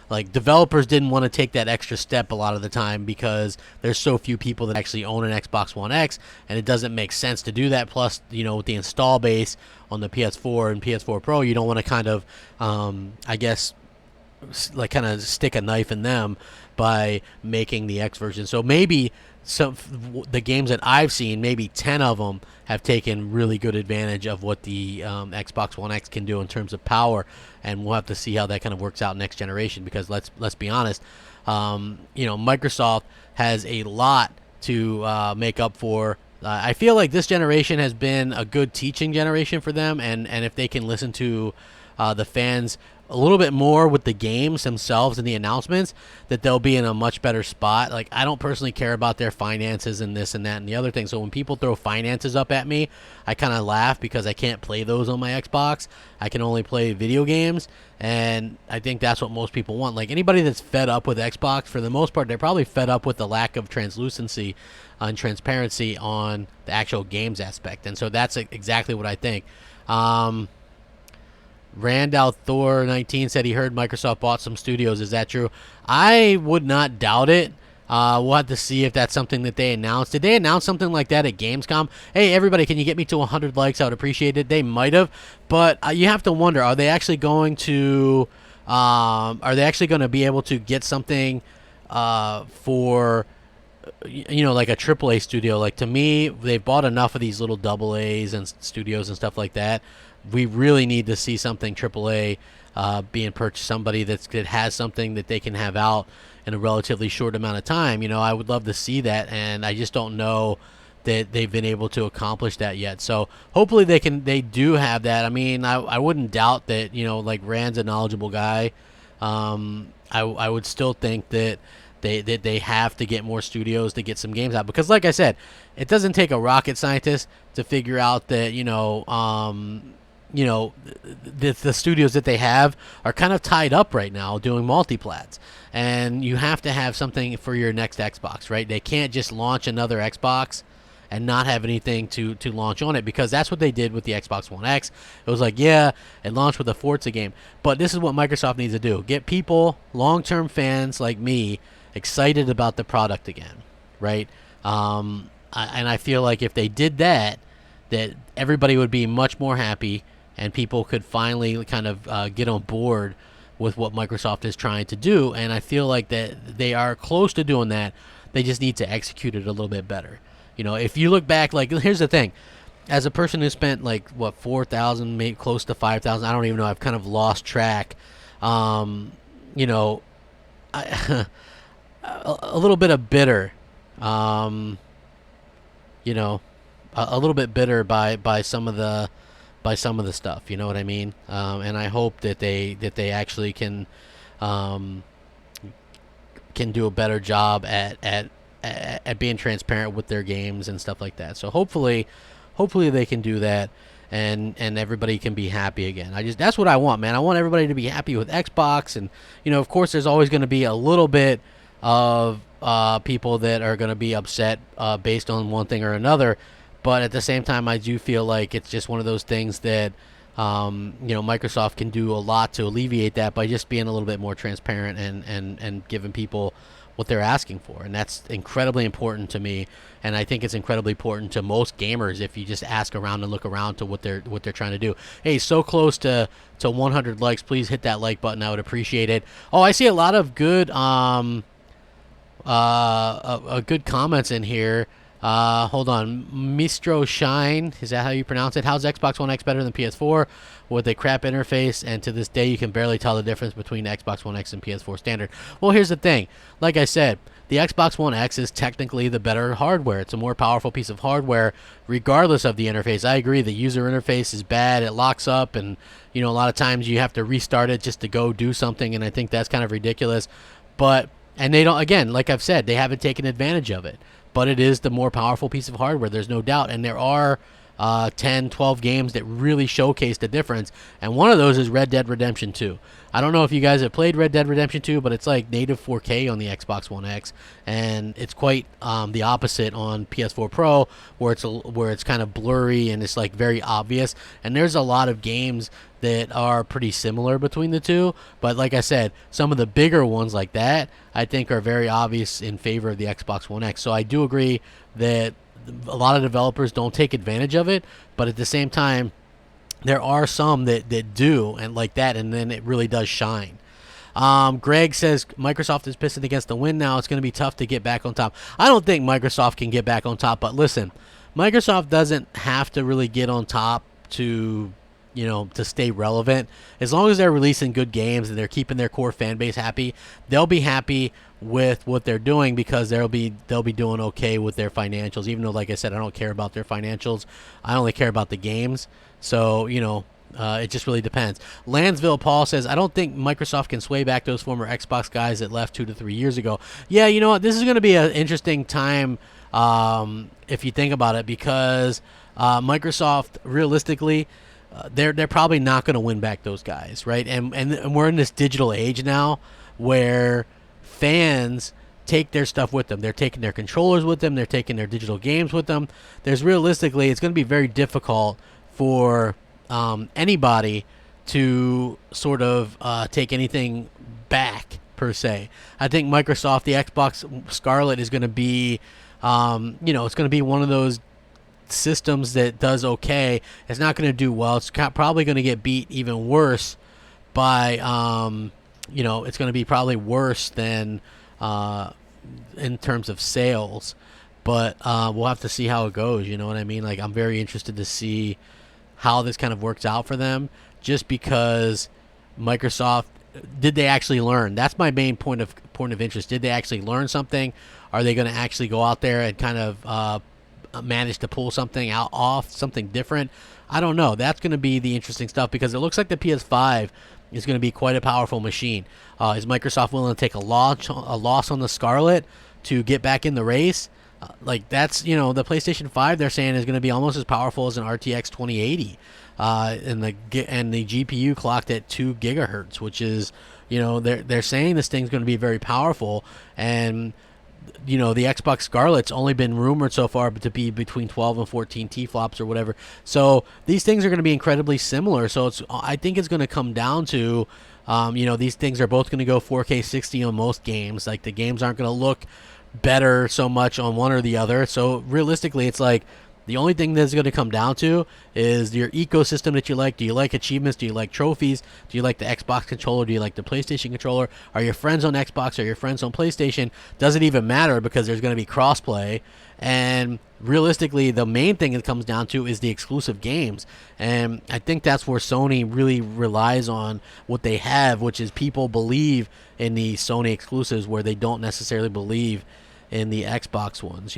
Like developers didn't want to take that extra step a lot of the time because there's so few people that actually own an Xbox One X, and it doesn't make sense to do that. Plus, with the install base on the PS4 and PS4 Pro, you don't want to kind of, I guess, like kind of stick a knife in them by making the X version. So maybe the games that I've seen, maybe 10 of them have taken really good advantage of what the Xbox One X can do in terms of power, and we'll have to see how that kind of works out next generation. Because let's be honest, Microsoft has a lot to make up for. I feel like this generation has been a good teaching generation for them, and if they can listen to the fans a little bit more with the games themselves and the announcements, that they'll be in a much better spot. Like, I don't personally care about their finances and this and that and the other thing. So when people throw finances up at me, I kind of laugh because I can't play those on my Xbox. I can only play video games, and I think that's what most people want. Like, anybody that's fed up with Xbox, for the most part, they're probably fed up with the lack of translucency and transparency on the actual games aspect. And so that's exactly what I think. Randall Thor 19 said he heard Microsoft bought some studios. Is that true? I would not doubt it. We'll have to see if that's something that they announced. Did they announce something like that at Gamescom? Hey, everybody, can you get me to 100 likes? I would appreciate it. They might have, but you have to wonder: are they actually going to? Are they actually going to be able to get something for? Like a AAA studio? Like, to me, they've bought enough of these little AA's and studios and stuff like that. We really need to see something AAA being purchased, somebody that has something that they can have out in a relatively short amount of time. I would love to see that, and I just don't know that they've been able to accomplish that yet. So hopefully they do have that. I mean, I wouldn't doubt that, like Rand's a knowledgeable guy. I would still think that they have to get more studios to get some games out, because like I said, it doesn't take a rocket scientist to figure out that the studios that they have are kind of tied up right now doing multiplats, and you have to have something for your next Xbox, right? They can't just launch another Xbox and not have anything to launch on it, because that's what they did with the Xbox One X. It was like, yeah, it launched with a Forza game, but this is what Microsoft needs to do: get people, long-term fans like me, excited about the product again, right? And I feel like if they did that everybody would be much more happy, and people could finally kind of get on board with what Microsoft is trying to do. And I feel like that they are close to doing that. They just need to execute it a little bit better. If you look back, like, here's the thing. As a person who spent, like, 4,000, maybe close to 5,000, I don't even know, I've kind of lost track. A little bit of bitter, a little bit bitter by some of the stuff. You know what I mean? And I hope that they actually can do a better job at being transparent with their games and stuff like that. So hopefully they can do that, and everybody can be happy again. That's what I want, man. I want everybody to be happy with Xbox, and of course there's always going to be a little bit of people that are going to be upset based on one thing or another. But at the same time, I do feel like it's just one of those things that, Microsoft can do a lot to alleviate that by just being a little bit more transparent and giving people what they're asking for. And that's incredibly important to me. And I think it's incredibly important to most gamers if you just ask around and look around to what they're trying to do. Hey, so close to 100 likes. Please hit that like button. I would appreciate it. Oh, I see a lot of good good comments in here. Hold on. Mistro Shine, is that how you pronounce it? How's Xbox One X better than PS4 with a crap interface? And to this day, you can barely tell the difference between Xbox One X and PS4 standard. Well, here's the thing. Like I said, the Xbox One X is technically the better hardware. It's a more powerful piece of hardware, regardless of the interface. I agree. The user interface is bad. It locks up, and a lot of times you have to restart it just to go do something, and I think that's kind of ridiculous. And they don't. Again, like I've said, they haven't taken advantage of it. But it is the more powerful piece of hardware. There's no doubt. And there are 10, 12 games that really showcase the difference. And one of those is Red Dead Redemption 2. I don't know if you guys have played Red Dead Redemption 2, but it's like native 4K on the Xbox One X, and it's quite the opposite on PS4 Pro, where it's kind of blurry and it's like very obvious. And there's a lot of games that are pretty similar between the two, but like I said, some of the bigger ones like that I think are very obvious in favor of the Xbox One X. So I do agree that a lot of developers don't take advantage of it, but at the same time, there are some that do, and like that, and then it really does shine. Greg says Microsoft is pissing against the wind now. It's going to be tough to get back on top. I don't think Microsoft can get back on top, but listen, Microsoft doesn't have to really get on top to stay relevant. As long as they're releasing good games and they're keeping their core fan base happy, they'll be happy with what they're doing, because they'll be doing okay with their financials. Even though, like I said, I don't care about their financials. I only care about the games. So, it just really depends. Lansville Paul says, I don't think Microsoft can sway back those former Xbox guys that left 2 to 3 years ago. Yeah, you know what? This is going to be an interesting time if you think about it, because Microsoft, realistically, they're probably not going to win back those guys, right? And we're in this digital age now where fans take their stuff with them. They're taking their controllers with them. They're taking their digital games with them. It's going to be very difficult for anybody to sort of take anything back, per se. I think Microsoft, the Xbox Scarlett, is going to be, it's going to be one of those systems that does okay. It's not going to do well. It's probably going to get beat even worse by, it's going to be probably worse than in terms of sales. But we'll have to see how it goes. You know what I mean? Like, I'm very interested to see how this kind of works out for them, just because Microsoft, did they actually learn? That's my main point of interest. Did they actually learn something? Are they going to actually go out there and kind of manage to pull something off something different? I don't know. That's going to be the interesting stuff, because it looks like the PS5 is going to be quite a powerful machine. Is Microsoft willing to take a loss on the Scarlett to get back in the race? That's, the PlayStation 5, they're saying, is going to be almost as powerful as an RTX 2080, and the GPU clocked at 2 gigahertz, which is, they're saying this thing's going to be very powerful. And the Xbox Scarlett's only been rumored so far to be between 12 and 14 T-flops or whatever. So these things are going to be incredibly similar. So I think it's going to come down to, these things are both going to go 4K 60 on most games. Like, the games aren't going to look better so much on one or the other. So realistically, it's like, the only thing that's going to come down to is your ecosystem that you like. Do you like achievements? Do you like trophies? Do you like the Xbox controller? Do you like the PlayStation controller? Are your friends on Xbox? Are your friends on PlayStation? Doesn't even matter, because there's going to be crossplay. And realistically, the main thing it comes down to is the exclusive games. And I think that's where Sony really relies on what they have, which is people believe in the Sony exclusives where they don't necessarily believe in the Xbox ones,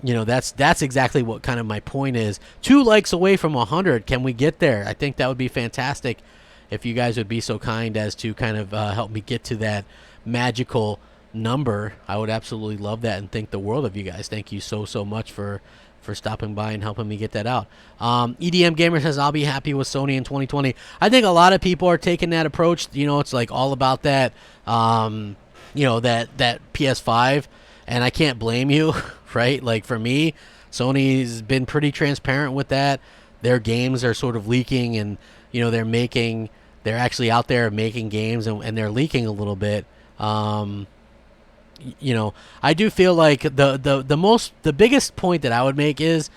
that's exactly what kind of my point is. 2 likes away from 100. Can we get there? I think that would be fantastic if you guys would be so kind as to kind of help me get to that magical number. I would absolutely love that and think the world of you guys. Thank you so much for stopping by and helping me get that out. EDM Gamer says, I'll be happy with Sony in 2020. I think a lot of people are taking that approach. It's like all about that, that PS5, and I can't blame you. Right? Like, for me, Sony's been pretty transparent with that. Their games are sort of leaking, and they're actually out there making games, and they're leaking a little bit. I do feel like the biggest point that I would make is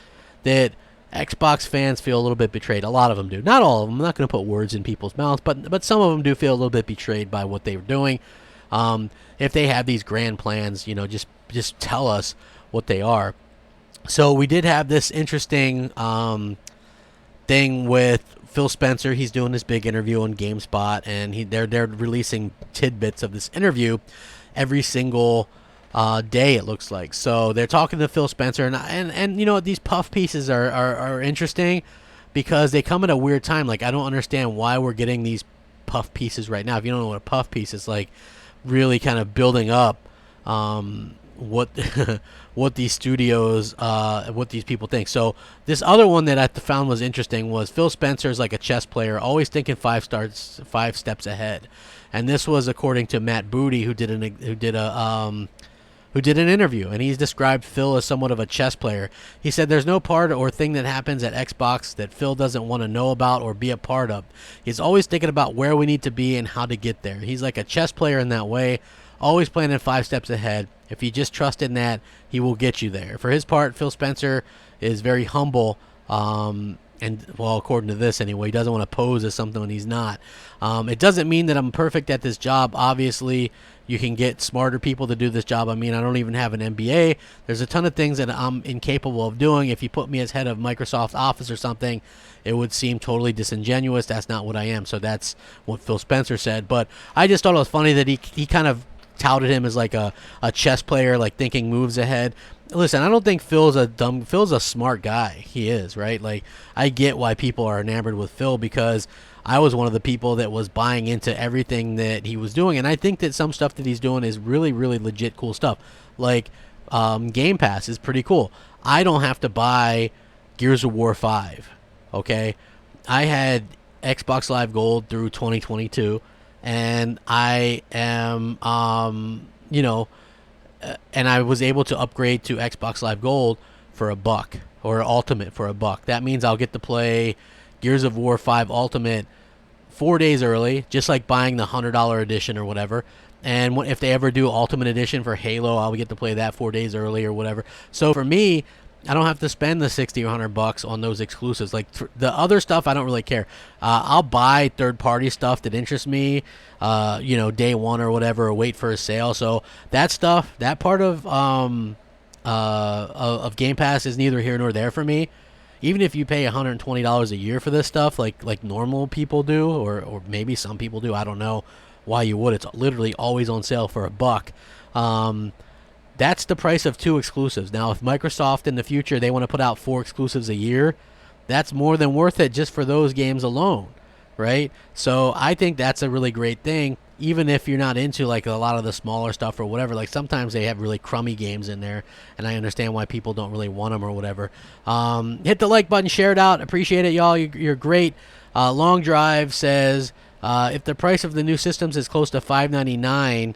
that Xbox fans feel a little bit betrayed. A lot of them do. Not all of them. I'm not going to put words in people's mouths, but some of them do feel a little bit betrayed by what they were doing. If they have these grand plans, just tell us what they are. So we did have this interesting thing with Phil Spencer. He's doing this big interview on GameSpot, and they're releasing tidbits of this interview every single day, it looks like. So they're talking to Phil Spencer, and these puff pieces are interesting because they come at a weird time. Like, I don't understand why we're getting these puff pieces right now. If you don't know what a puff piece is, like, really kind of building up what what these studios, what these people think. So this other one that I found was interesting was Phil Spencer's like a chess player, always thinking 5 steps ahead, and this was according to Matt Booty, who did an interview, and he's described Phil as somewhat of a chess player. He said there's no part or thing that happens at Xbox that Phil doesn't want to know about or be a part of. He's always thinking about where we need to be and how to get there. He's like a chess player in that way, always planning 5 steps ahead. If you just trust in that, he will get you there. For his part, Phil Spencer is very humble, and, well, according to this anyway, he doesn't want to pose as something when he's not. It doesn't mean that I'm perfect at this job. Obviously, you can get smarter people to do this job. I mean, I don't even have an MBA. There's a ton of things that I'm incapable of doing. If you put me as head of Microsoft Office or something, it would seem totally disingenuous. That's not what I am. So that's what Phil Spencer said. But I just thought it was funny that he kind of touted him as like a chess player, like thinking moves ahead. Listen, I don't think Phil's a smart guy. He is, right? Like, I get why people are enamored with Phil, because I was one of the people that was buying into everything that he was doing, and I think that some stuff that he's doing is really, really legit cool stuff. Like, Game Pass is pretty cool. I don't have to buy Gears of War 5, okay? I had Xbox Live Gold through 2022, and I am, and I was able to upgrade to Xbox Live Gold for $1, or Ultimate for $1. That means I'll get to play Gears of War 5 Ultimate 4 days early, just like buying the $100 edition or whatever. And if they ever do Ultimate Edition for Halo, I'll get to play that 4 days early or whatever. So for me, I don't have to spend the 60 or $100 on those exclusives. Like, the other stuff, I don't really care. I'll buy third-party stuff that interests me, day one or whatever, or wait for a sale. So that stuff, that part of Game Pass is neither here nor there for me. Even if you pay $120 a year for this stuff, like normal people do, or maybe some people do, I don't know why you would. It's literally always on sale for $1. That's the price of 2 exclusives. Now, if Microsoft in the future, they want to put out 4 exclusives a year, that's more than worth it just for those games alone, right? So I think that's a really great thing, even if you're not into like a lot of the smaller stuff or whatever. Like, sometimes they have really crummy games in there, and I understand why people don't really want them or whatever. Hit the like button, share it out. Appreciate it, y'all. You're great. Long Drive says, if the price of the new systems is close to $599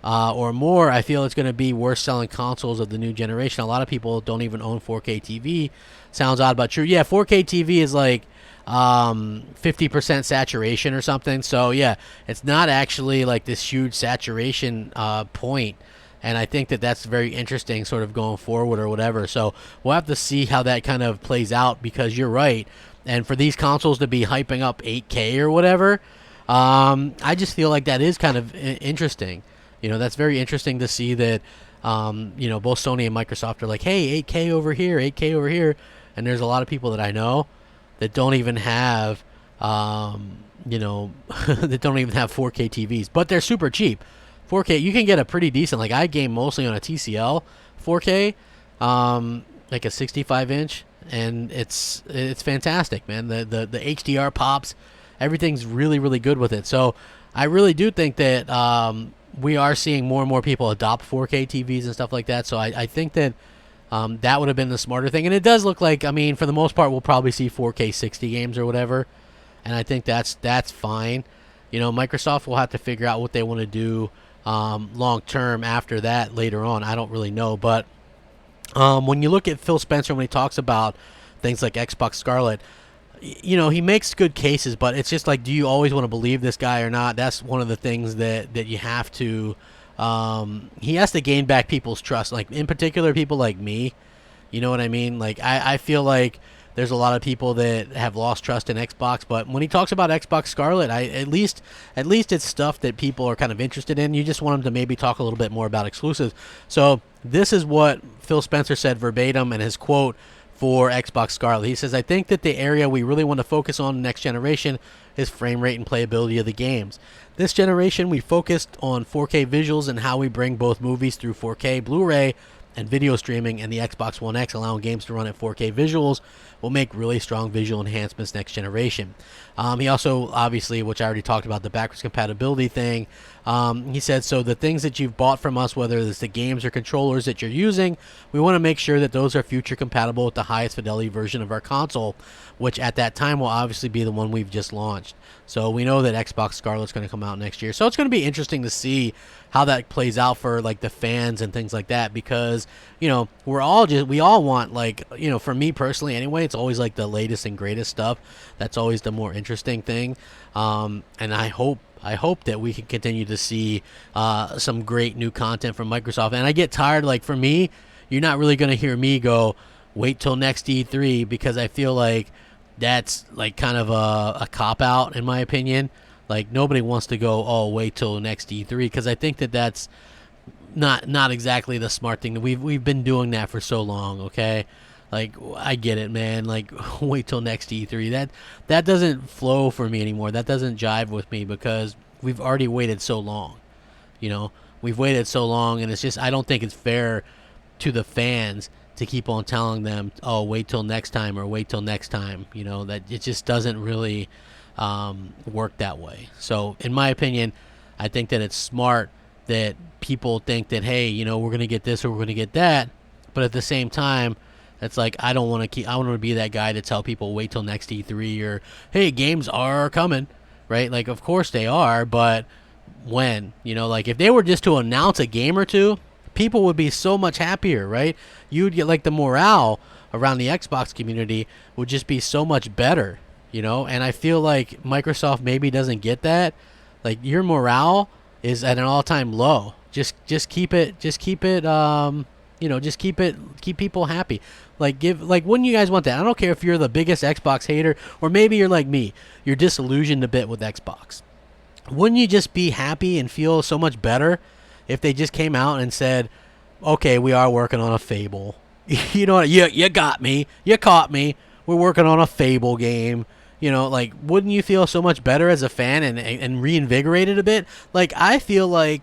or more, I feel it's going to be worth selling consoles of the new generation. A lot of people don't even own 4K TV. Sounds odd, but true. Yeah, 4K TV is like 50% saturation or something. So yeah, it's not actually like this huge saturation point. And I think that that's very interesting sort of going forward or whatever. So we'll have to see how that kind of plays out, because you're right. And for these consoles to be hyping up 8K or whatever, I just feel like that is kind of interesting. That's very interesting to see that, both Sony and Microsoft are like, hey, 8K over here, 8K over here. And there's a lot of people that I know that don't even have, that don't even have 4K TVs, but they're super cheap. 4K, you can get a pretty decent, like I game mostly on a TCL 4K, like a 65-inch, and it's fantastic, man. The HDR pops, everything's really, really good with it. So I really do think that we are seeing more and more people adopt 4K TVs and stuff like that. So I think that that would have been the smarter thing. And it does look like, I mean, for the most part, we'll probably see 4K 60 games or whatever. And I think that's fine. Microsoft will have to figure out what they want to do long term after that later on. I don't really know. But when you look at Phil Spencer, when he talks about things like Xbox Scarlett, he makes good cases, but it's just like, do you always want to believe this guy or not? That's one of the things that you have to, he has to gain back people's trust, like in particular people like me. You know what I mean? Like, I feel like there's a lot of people that have lost trust in Xbox, but when he talks about Xbox Scarlett, at least it's stuff that people are kind of interested in. You just want him to maybe talk a little bit more about exclusives. So this is what Phil Spencer said verbatim in his quote for Xbox Scarlett. He says, I think that the area we really want to focus on next generation is frame rate and playability of the games. This generation, we focused on 4K visuals and how we bring both movies through 4K Blu-ray and video streaming, and the Xbox One X allowing games to run at 4K visuals will make really strong visual enhancements next generation. He also, obviously, which I already talked about, the backwards compatibility thing. He said, so the things that you've bought from us, whether it's the games or controllers that you're using, we want to make sure that those are future compatible with the highest fidelity version of our console, which at that time will obviously be the one we've just launched. So we know that Xbox Scarlett's going to come out next year. So it's going to be interesting to see how that plays out for like the fans and things like that, because we all want, like, for me personally anyway, it's always like the latest and greatest stuff. That's always the more interesting thing. And I hope that we can continue to see some great new content from Microsoft. And I get tired, like, for me, you're not really going to hear me go, wait till next E3, because I feel like that's like kind of a cop-out in my opinion. Like, nobody wants to go, oh, wait till next E3, because I think that that's not exactly the smart thing. We've been doing that for so long, okay? Like, I get it, man. Like, wait till next E3. That doesn't flow for me anymore. That doesn't jive with me, because we've already waited so long. We've waited so long, and it's just, I don't think it's fair to the fans to keep on telling them, oh, wait till next time, or wait till next time. That it just doesn't really work that way. So in my opinion, I think that it's smart that people think that, hey, we're going to get this or we're going to get that, but at the same time, it's like, I want to be that guy to tell people wait till next E3, or hey, games are coming, right? Like, of course they are, but when? Like, if they were just to announce a game or two, people would be so much happier, right? You'd get, like, the morale around the Xbox community would just be so much better. And I feel like Microsoft maybe doesn't get that. Like, your morale is at an all-time low. Just keep keep people happy. Wouldn't you guys want that? I don't care if you're the biggest Xbox hater, or maybe you're like me, you're disillusioned a bit with Xbox. Wouldn't you just be happy and feel so much better if they just came out and said, okay, we are working on a Fable. You got me. You caught me. We're working on a Fable game. Wouldn't you feel so much better as a fan and reinvigorated a bit? Like, I feel like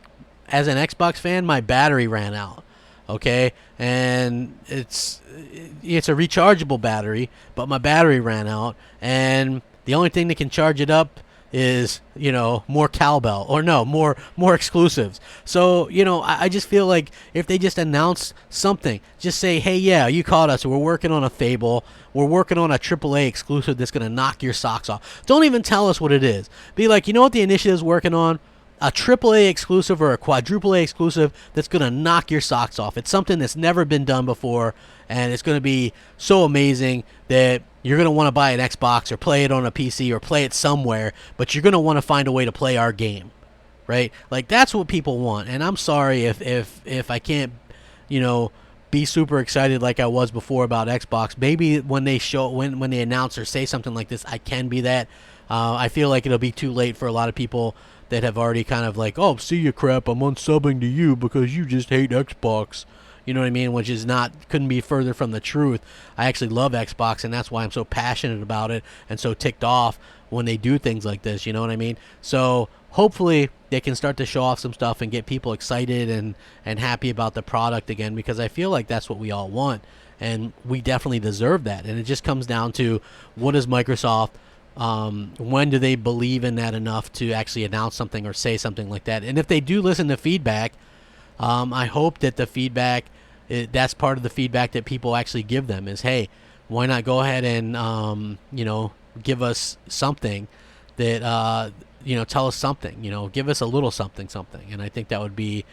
as an Xbox fan, my battery ran out. Okay, and it's a rechargeable battery, but my battery ran out, and the only thing that can charge it up is more cowbell, or no, more exclusives. So I just feel like if they just announce something, just say, hey, yeah, you caught us, we're working on a Fable, we're working on a AAA exclusive that's gonna knock your socks off. Don't even tell us what it is. Be like, you know what the initiative's working on? A AAA exclusive or a quadruple A exclusive that's going to knock your socks off. It's something that's never been done before, and it's going to be so amazing that you're going to want to buy an Xbox or play it on a PC or play it somewhere, but you're going to want to find a way to play our game, right? Like, that's what people want, and I'm sorry if I can't, be super excited like I was before about Xbox. Maybe when they when they announce or say something like this, I can be that. I feel like it'll be too late for a lot of people that have already kind of like, oh, see you crap, I'm unsubbing to you because you just hate Xbox. You know what I mean? Which is couldn't be further from the truth. I actually love Xbox, and that's why I'm so passionate about it and so ticked off when they do things like this. You know what I mean? So hopefully they can start to show off some stuff and get people excited and happy about the product again, because I feel like that's what we all want, and we definitely deserve that. And it just comes down to, what is Microsoft? When do they believe in that enough to actually announce something or say something like that? And if they do listen to feedback, I hope that the feedback, that's part of the feedback that people actually give them, is, hey, why not go ahead and give us something that tell us something, give us a little something. And I think that would be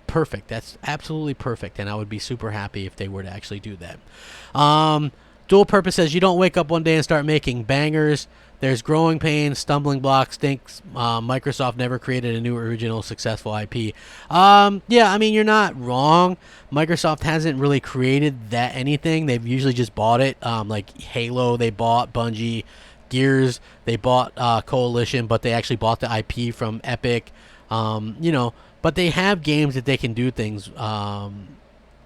perfect. That's absolutely perfect, and I would be super happy if they were to actually do that. Dual Purpose says, you don't wake up one day and start making bangers. There's growing pains, stumbling blocks, thinks Microsoft never created a new original successful IP. Yeah, I mean, you're not wrong. Microsoft hasn't really created that anything. They've usually just bought it. Like Halo, they bought Bungie. Gears, they bought Coalition, but they actually bought the IP from Epic. But they have games that they can do things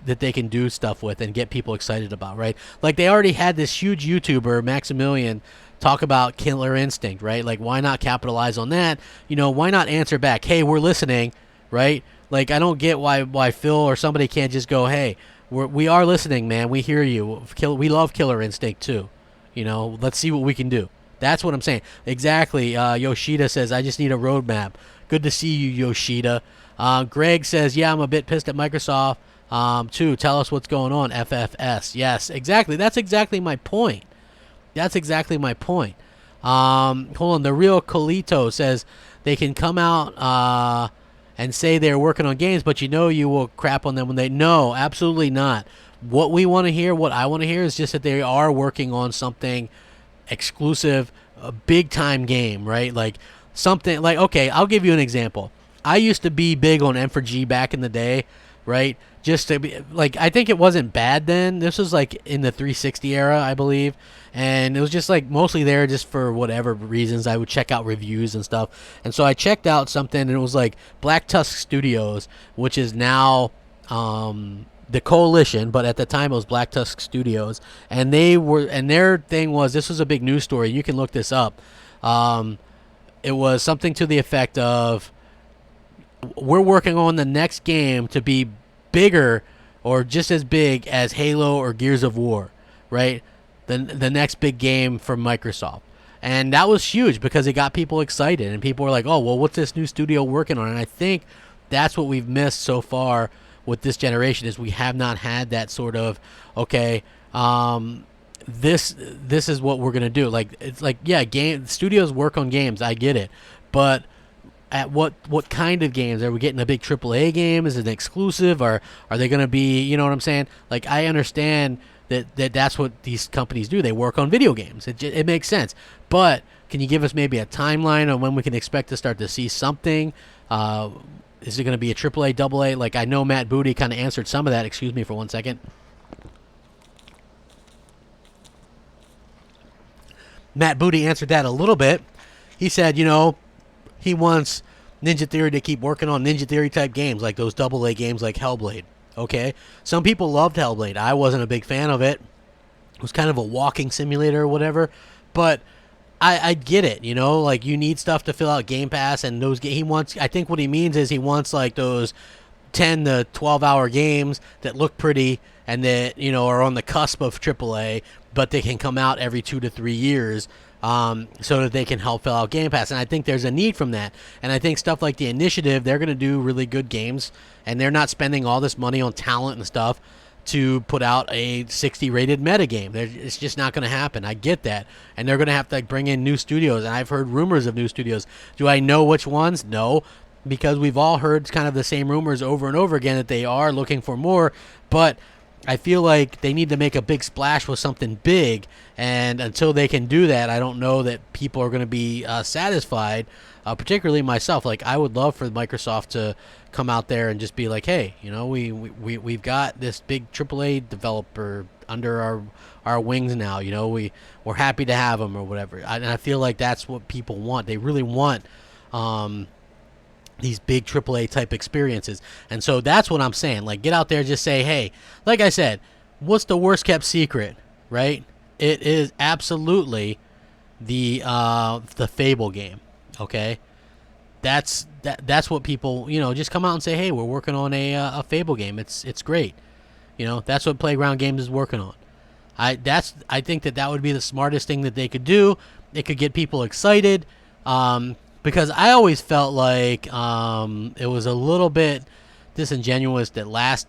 that they can do stuff with and get people excited about, right? Like, they already had this huge YouTuber, Maximilian, talk about Killer Instinct, right? Like, why not capitalize on that? Why not answer back, hey, we're listening, right? Like, I don't get why Phil or somebody can't just go, hey, we are listening, man. We hear you. We love Killer Instinct too. Let's see what we can do. That's what I'm saying. Exactly. Yoshida says, I just need a roadmap. Good to see you, Yoshida. Greg says, yeah, I'm a bit pissed at Microsoft too. Tell us what's going on, FFS. Yes, exactly. That's exactly my point. Hold on. The real Colito says they can come out and say they're working on games, but you will crap on them when they... No, absolutely not. What I want to hear is just that they are working on something exclusive, a big time game, right? Like something like, okay, I'll give you an example. I used to be big on M4G back in the day, right? Just to be like, I think it wasn't bad then. This was like in the 360 era, I believe, and it was just like mostly there just for whatever reasons. I would check out reviews and stuff, and so I checked out something, and it was like Black Tusk Studios, which is now the Coalition, but at the time it was Black Tusk Studios, and their thing was, this was a big news story. You can look this up. It was something to the effect of, we're working on the next game to be bigger or just as big as Halo or Gears of War, right? The next big game from Microsoft. And that was huge because it got people excited, and people were like, oh, well, what's this new studio working on? And I think that's what we've missed so far with this generation, is we have not had that sort of, okay, this is what we're gonna do. Like, it's like, yeah, studios work on games, I get it, but at what kind of games? Are we getting a big AAA game? Is it an exclusive? Or are they gonna be, you know what I'm saying? Like, I understand that's what these companies do. They work on video games. It makes sense. But can you give us maybe a timeline on when we can expect to start to see something? Is it going to be a AAA, AA? Like, I know Matt Booty kind of answered some of that. Excuse me for 1 second. Matt Booty answered that a little bit. He said, he wants Ninja Theory to keep working on Ninja Theory type games, like those AA games like Hellblade. Okay? Some people loved Hellblade. I wasn't a big fan of it. It was kind of a walking simulator or whatever. But I get it, like, you need stuff to fill out Game Pass, and I think what he means is he wants like those 10 to 12 hour games that look pretty and that, are on the cusp of AAA, but they can come out every 2 to 3 years, so that they can help fill out Game Pass. And I think there's a need from that. And I think stuff like the Initiative, they're going to do really good games, and they're not spending all this money on talent and stuff to put out a 60 rated meta game. It's just not going to happen. I get that. And they're going to have to bring in new studios. And I've heard rumors of new studios. Do I know which ones? No, because we've all heard kind of the same rumors over and over again that they are looking for more. But I feel like they need to make a big splash with something big. And until they can do that, I don't know that people are going to be satisfied, particularly myself. Like, I would love for Microsoft to come out there and just be like, hey, we've got this big AAA developer under our wings now. We're happy to have them or whatever. And I feel like that's what people want. They really want these big AAA type experiences. And so that's what I'm saying. Like, get out there, just say, hey, like I said, what's the worst kept secret, right? It is absolutely the Fable game. Okay, that's what people, just come out and say, hey, we're working on a Fable game. It's great. That's what Playground Games is working on. I think that would be the smartest thing that they could do. It could get people excited, because I always felt like it was a little bit disingenuous that last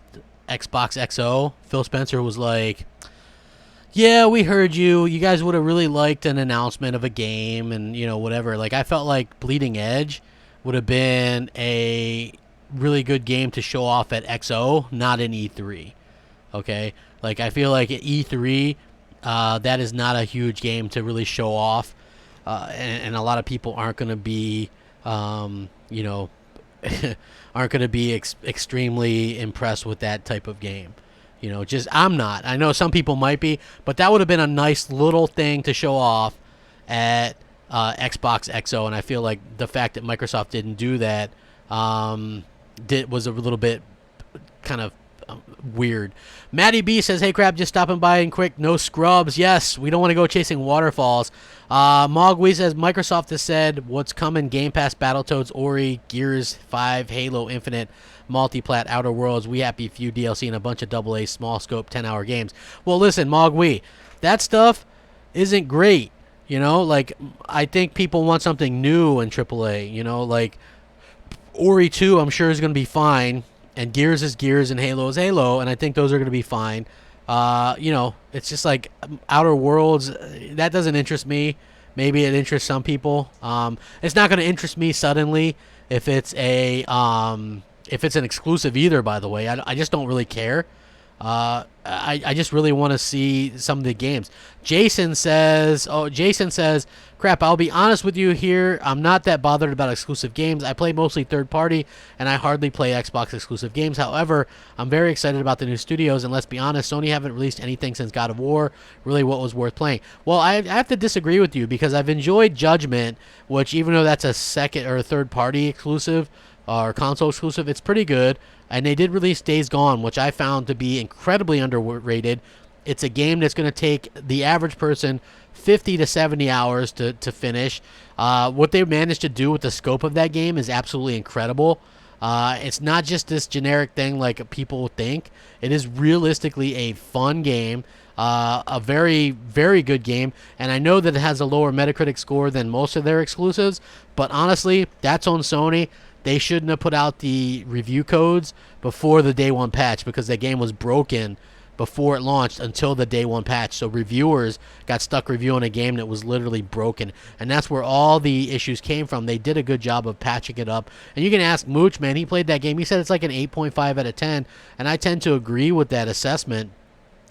Xbox XO, Phil Spencer was like, yeah, we heard you. You guys would have really liked an announcement of a game and, whatever. Like, I felt like Bleeding Edge would have been a really good game to show off at XO, not in E3. Okay? Like, I feel like at E3, that is not a huge game to really show off. And a lot of people aren't going to be, aren't going to be extremely impressed with that type of game. I'm not. I know some people might be, but that would have been a nice little thing to show off at Xbox XO, and I feel like the fact that Microsoft didn't do that was a little bit kind of weird. Maddie B says, "Hey Crap, just stopping by and quick, no scrubs. Yes, we don't want to go chasing waterfalls." Mogwee says, "Microsoft has said what's coming: Game Pass, Battletoads, Ori, Gears 5, Halo Infinite, Multiplat, Outer Worlds, We Happy Few DLC, and a bunch of AA small scope 10-hour games." Well, listen, Mogwee, that stuff isn't great. You know, like, I think people want something new in AAA. You know, like Ori 2, I'm sure is going to be fine. And Gears is Gears and Halo is Halo, and I think those are going to be fine. You know, it's just like Outer Worlds, that doesn't interest me. Maybe it interests some people. It's not going to interest me suddenly if it's an exclusive either, by the way. I just don't really care. I just really want to see some of the games. Jason says, "Crap, I'll be honest with you here. I'm not that bothered about exclusive games. I play mostly third party, and I hardly play Xbox exclusive games. However, I'm very excited about the new studios, and let's be honest, Sony haven't released anything since God of War, really what was worth playing." Well, I have to disagree with you, because I've enjoyed Judgment, which, even though that's a second or a third party exclusive, or console exclusive, it's pretty good. And they did release Days Gone, which I found to be incredibly underrated. It's a game that's going to take the average person 50 to 70 hours to finish. What they managed to do with the scope of that game is absolutely incredible. It's not just this generic thing like people think. It is realistically a fun game, a very, very good game. And I know that it has a lower Metacritic score than most of their exclusives, but honestly, that's on Sony. They shouldn't have put out the review codes before the day one patch, because the game was broken before it launched until the day one patch. So reviewers got stuck reviewing a game that was literally broken. And that's where all the issues came from. They did a good job of patching it up. And you can ask Mooch, man. He played that game. He said it's like an 8.5 out of 10. And I tend to agree with that assessment.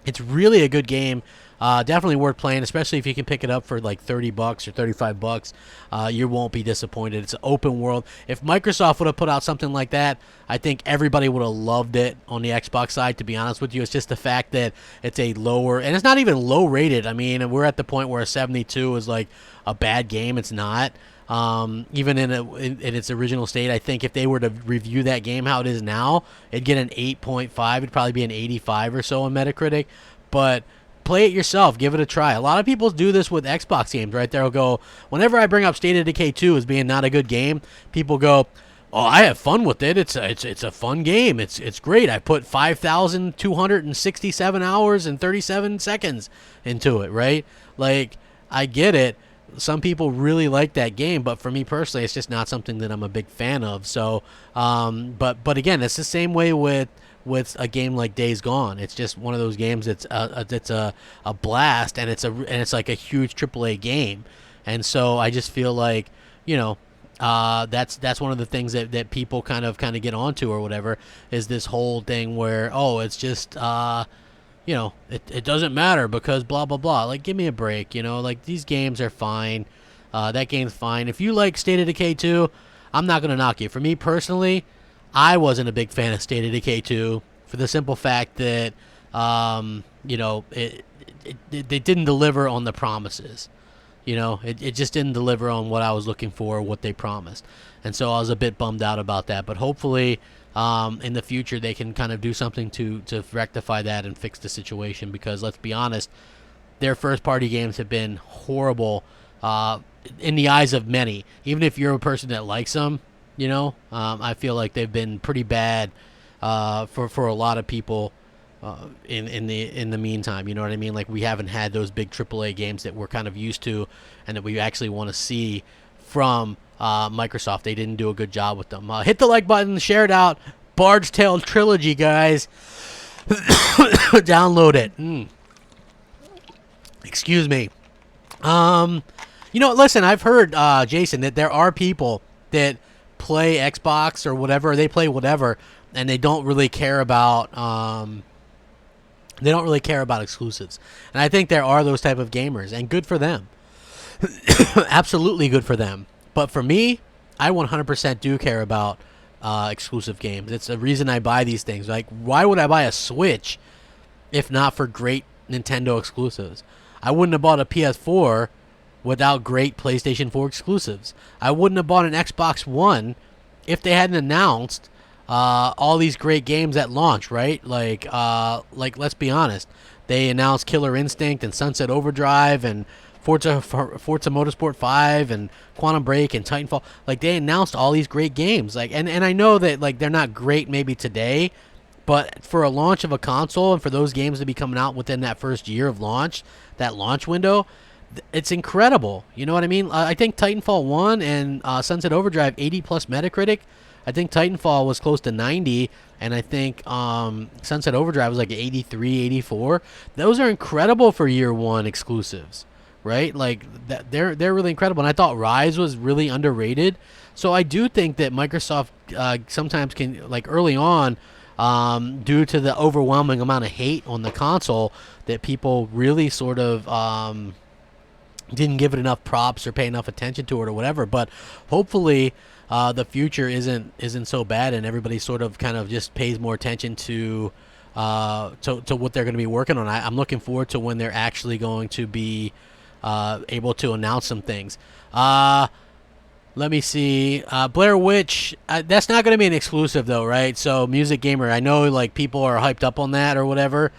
It's really a good game. Definitely worth playing, especially if you can pick it up for like $30 or $35. You won't be disappointed. It's an open world. If Microsoft would have put out something like that, I think everybody would have loved it on the Xbox side, to be honest with you. It's just the fact that it's a lower, and it's not even low rated. I mean, we're at the point where a 72 is like a bad game. It's not. Even in its original state, I think if they were to review that game how it is now, it'd get an 8.5. It'd probably be an 85 or so on Metacritic. But play it yourself. Give it a try. A lot of people do this with Xbox games, right? They'll go, whenever I bring up State of Decay 2 as being not a good game, people go, "Oh, I have fun with it. It's a fun game. It's great. I put 5,267 hours and 37 seconds into it," right? Like, I get it. Some people really like that game, but for me personally, it's just not something that I'm a big fan of. So, but again, it's the same way with a game like Days Gone. It's just one of those games that's a blast, and it's like a huge AAA game. And so I just feel like, you know, that's one of the things that people kind of get onto or whatever, is this whole thing where, oh, it's just you know, it doesn't matter because blah blah blah. Like, give me a break, you know. Like, these games are fine. That game's fine. If you like State of Decay 2, I'm not gonna knock you. For me personally, I wasn't a big fan of State of Decay 2 for the simple fact that, you know, it didn't deliver on the promises. You know, it just didn't deliver on what I was looking for, what they promised. And so I was a bit bummed out about that. But hopefully, in the future, they can kind of do something to rectify that and fix the situation. Because let's be honest, their first-party games have been horrible in the eyes of many. Even if you're a person that likes them, you know, I feel like they've been pretty bad for a lot of people in the meantime. You know what I mean? Like, we haven't had those big AAA games that we're kind of used to and that we actually want to see from Microsoft. They didn't do a good job with them. Hit the like button, share it out. Bard's Tale Trilogy, guys. Download it. Excuse me. You know, listen, I've heard, Jason, that there are people that play Xbox or whatever, they play whatever, and they don't really care about exclusives. And I think there are those type of gamers, and good for them. Absolutely good for them. But for me, I 100% do care about exclusive games. It's the reason I buy these things. Like, why would I buy a Switch if not for great Nintendo exclusives? I wouldn't have bought a PS4 without great PlayStation 4 exclusives. I wouldn't have bought an Xbox One if they hadn't announced all these great games at launch, right? Like let's be honest, they announced Killer Instinct and Sunset Overdrive and Forza Motorsport 5 and Quantum Break and Titanfall. Like they announced all these great games. Like and I know that like they're not great maybe today, but for a launch of a console and for those games to be coming out within that first year of launch, that launch window, it's incredible. You know what I mean? I think Titanfall 1 and Sunset Overdrive 80 plus Metacritic. I think Titanfall was close to 90, and I think Sunset Overdrive was like 83, 84. Those are incredible for year one exclusives, right? Like they're really incredible. And I thought Rise was really underrated. So I do think that Microsoft sometimes can, like early on, due to the overwhelming amount of hate on the console, that people really sort of didn't give it enough props or pay enough attention to it or whatever. But hopefully the future isn't so bad, and everybody sort of kind of just pays more attention to what they're going to be working on. I'm looking forward to when they're actually going to be able to announce some things. Let me see. Blair Witch, that's not going to be an exclusive though, right? So Music Gamer, I know like people are hyped up on that or whatever.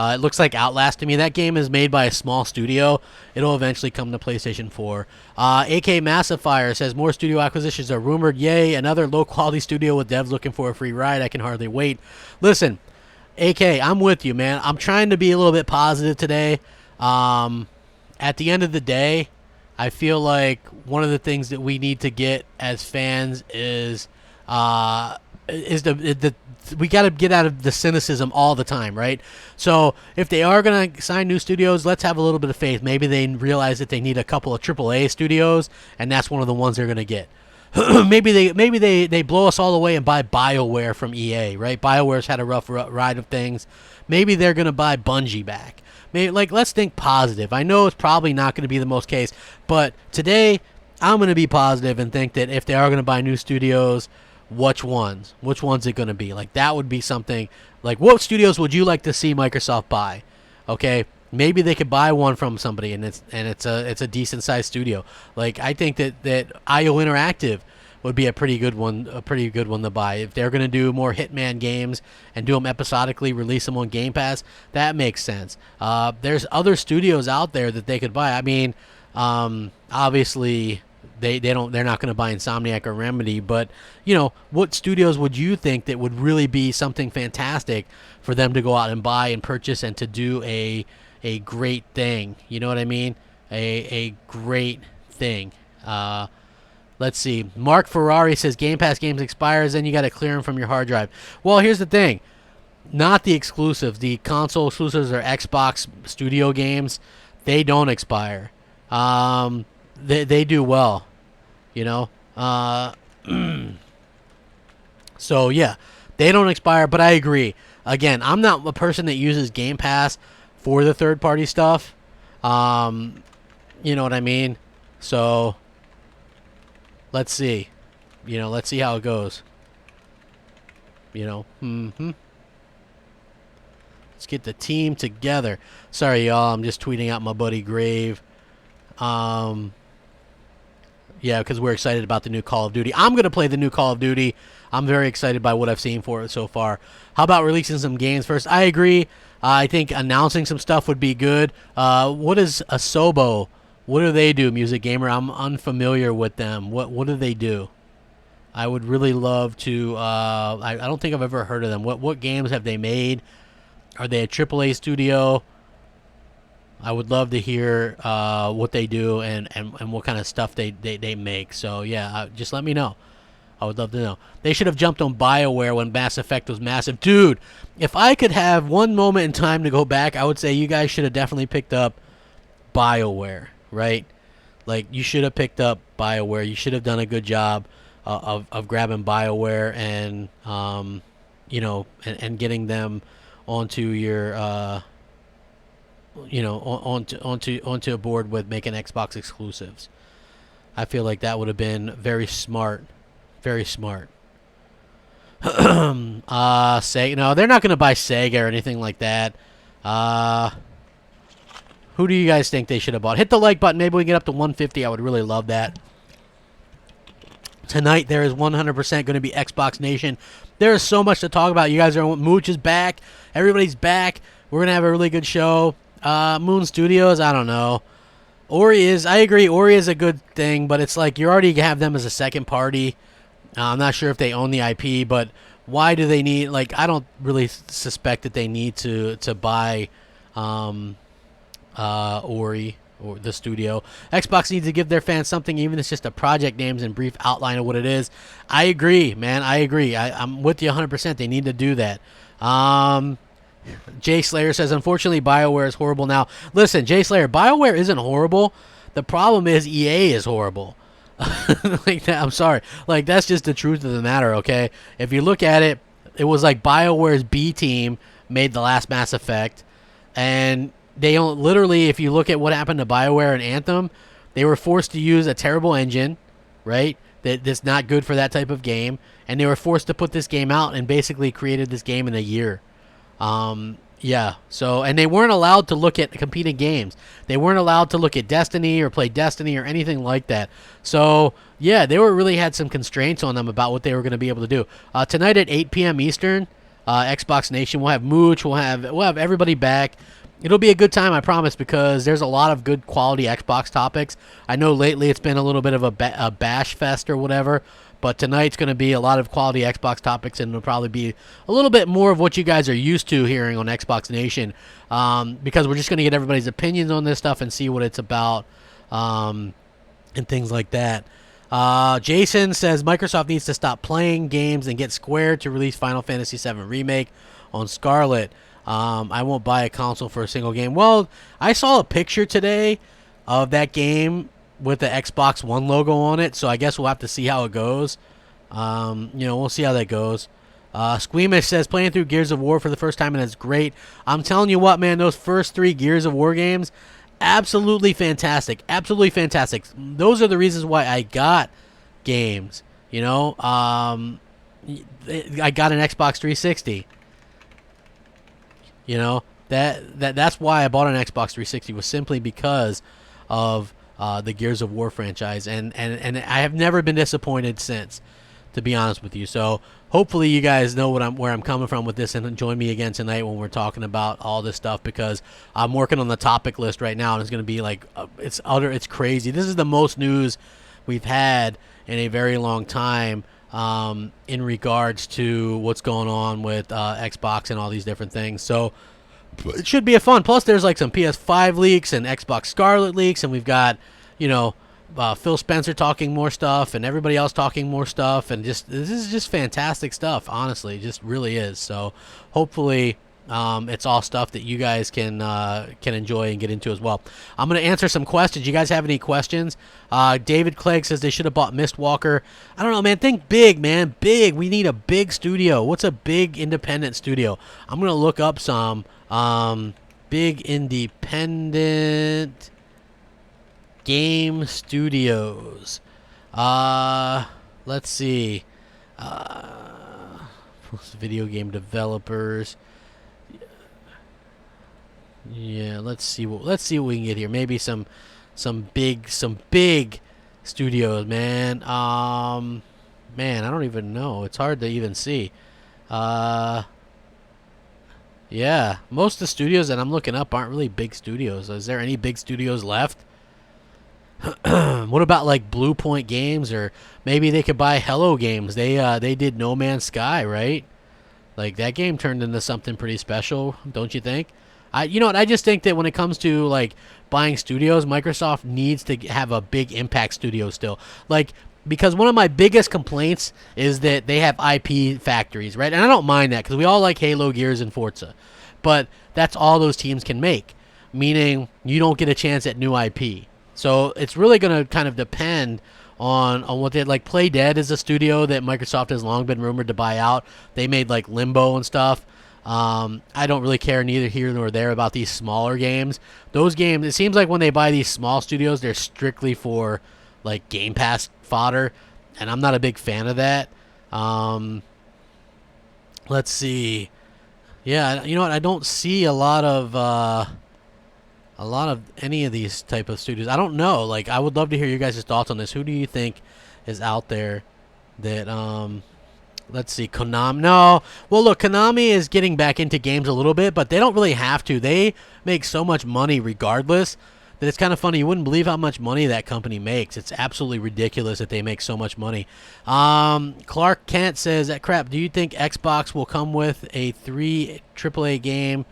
It looks like Outlast to me. That game is made by a small studio. It'll eventually come to PlayStation 4. AK Massifier says more studio acquisitions are rumored. Yay, another low-quality studio with devs looking for a free ride. I can hardly wait. Listen, AK, I'm with you, man. I'm trying to be a little bit positive today. At the end of the day, I feel like one of the things that we need to get as fans is we got to get out of the cynicism all the time, right? So if they are going to sign new studios, let's have a little bit of faith. Maybe they realize that they need a couple of AAA studios, and that's one of the ones they're going to get. maybe they blow us all away and buy BioWare from EA, right? BioWare's had a rough ride of things. Maybe they're going to buy Bungie back. Maybe, like, let's think positive. I know it's probably not going to be the most case, but today I'm going to be positive and think that if they are going to buy new studios, which ones? Which one's it going to be? Like, that would be something. Like, what studios would you like to see Microsoft buy? Okay, maybe they could buy one from somebody, and it's a decent sized studio. Like, I think that IO Interactive would be a pretty good one to buy. If they're going to do more Hitman games and do them episodically, release them on Game Pass, that makes sense. There's other studios out there that they could buy. I mean, obviously they're not going to buy Insomniac or Remedy, but you know, what studios would you think that would really be something fantastic for them to go out and buy and purchase and to do a great thing? You know what I mean? A great thing. Let's see. Mark Ferrari says Game Pass games expires, then you got to clear them from your hard drive. Well, here's the thing. Not the exclusives. The console exclusives are Xbox Studio games. They don't expire. They do well, you know. So yeah, they don't expire. But I agree. Again, I'm not a person that uses Game Pass for the third-party stuff. You know what I mean? So let's see. You know, let's see how it goes. You know. Let's get the team together. Sorry, y'all. I'm just tweeting out my buddy Grave. Yeah, because we're excited about the new Call of Duty. I'm going to play the new Call of Duty. I'm very excited by what I've seen for it so far. How about releasing some games first? I agree. I think announcing some stuff would be good. What is Asobo? What do they do, Music Gamer? I'm unfamiliar with them. What do they do? I would really love to. I don't think I've ever heard of them. What games have they made? Are they a AAA studio? I would love to hear what they do and what kind of stuff they make. So, yeah, just let me know. I would love to know. They should have jumped on BioWare when Mass Effect was massive. Dude, if I could have one moment in time to go back, I would say you guys should have definitely picked up BioWare, right? Like, you should have picked up BioWare. You should have done a good job of grabbing BioWare and, you know, and getting them onto your... you know, onto a board with making Xbox exclusives. I feel like that would have been very smart. Very smart. Sega, no, they're not going to buy Sega or anything like that. Who do you guys think they should have bought? Hit the like button. Maybe we can get up to 150. I would really love that. Tonight there is 100% going to be Xbox Nation. There is so much to talk about. You guys are Mooch is back. Everybody's back. We're gonna have a really good show. Moon Studios, I don't know. Ori is, I agree, Ori is a good thing, but it's like you already have them as a second party. I'm not sure if they own the IP, but why do they need, like, I don't really suspect that they need to buy Ori or the studio. Xbox needs to give their fans something, even if it's just a project names and brief outline of what it is. I agree, man. I agree. I'm with you 100%. They need to do that. Jay Slayer says, unfortunately, BioWare is horrible now. Listen, Jay Slayer, BioWare isn't horrible. The problem is EA is horrible. Like that, I'm sorry. Like, that's just the truth of the matter, okay? If you look at it, it was like BioWare's B team made the last Mass Effect, and they don't, literally, if you look at what happened to BioWare and Anthem, they were forced to use a terrible engine, right? That's not good for that type of game, and they were forced to put this game out and basically created this game in a year. Yeah, so, and they weren't allowed to look at competing games. They weren't allowed to look at Destiny or play Destiny or anything like that. So, yeah, they really had some constraints on them about what they were going to be able to do. Tonight at 8 p.m. Eastern, Xbox Nation, we'll have Mooch, we'll have everybody back. It'll be a good time, I promise, because there's a lot of good quality Xbox topics. I know lately it's been a little bit of a bash fest or whatever, but tonight's going to be a lot of quality Xbox topics, and it'll probably be a little bit more of what you guys are used to hearing on Xbox Nation, because we're just going to get everybody's opinions on this stuff and see what it's about, and things like that. Jason says Microsoft needs to stop playing games and get Square to release Final Fantasy VII Remake on Scarlett. I won't buy a console for a single game. Well, I saw a picture today of that game with the Xbox One logo on it, so I guess we'll have to see how it goes. We'll see how that goes. Squeamish says, playing through Gears of War for the first time, and it's great. I'm telling you what, man, those first 3 Gears of War games, absolutely fantastic. Absolutely fantastic. Those are the reasons why I got games, I got an Xbox 360. That's why I bought an Xbox 360, was simply because of the Gears of War franchise, and I have never been disappointed since, to be honest with you. So hopefully you guys know where I'm coming from with this, and join me again tonight when we're talking about all this stuff, because I'm working on the topic list right now, and it's going to be like it's crazy. This is the most news we've had in a very long time, in regards to what's going on with Xbox and all these different things. So it should be a fun. Plus, there's like some PS5 leaks and Xbox Scarlett leaks, and we've got, Phil Spencer talking more stuff and everybody else talking more stuff, and this is just fantastic stuff. Honestly, it just really is. So hopefully, it's all stuff that you guys can enjoy and get into as well. I'm going to answer some questions. You guys have any questions? David Clegg says they should have bought Mistwalker. I don't know, man. Think big, man. Big. We need a big studio. What's a big independent studio? I'm going to look up some big independent game studios. Let's see. Video game developers. Yeah, let's see what we can get here. Maybe some big studios, man. Man, I don't even know. It's hard to even see. Yeah, most of the studios that I'm looking up aren't really big studios. Is there any big studios left? What about like Blue Point Games, or maybe they could buy Hello Games? They did No Man's Sky, right? Like, that game turned into something pretty special, don't you think? I just think that when it comes to like buying studios, Microsoft needs to have a big impact studio still. Like, because one of my biggest complaints is that they have IP factories, right? And I don't mind that, because we all like Halo, Gears, and Forza. But that's all those teams can make, meaning you don't get a chance at new IP. So it's really going to kind of depend on what they like. Play Dead is a studio that Microsoft has long been rumored to buy out. They made like Limbo and stuff. I don't really care neither here nor there about these smaller games. Those games, it seems like when they buy these small studios, they're strictly for like Game Pass fodder, and I'm not a big fan of that. Let's see. Yeah, you know what? I don't see a lot of any of these type of studios. I don't know. Like, I would love to hear you guys' thoughts on this. Who do you think is out there that Let's see, Konami. No, well, look, Konami is getting back into games a little bit, but they don't really have to. They make so much money regardless that it's kind of funny. You wouldn't believe how much money that company makes. It's absolutely ridiculous that they make so much money. Clark Kent says, crap, do you think Xbox will come with a 3 AAA game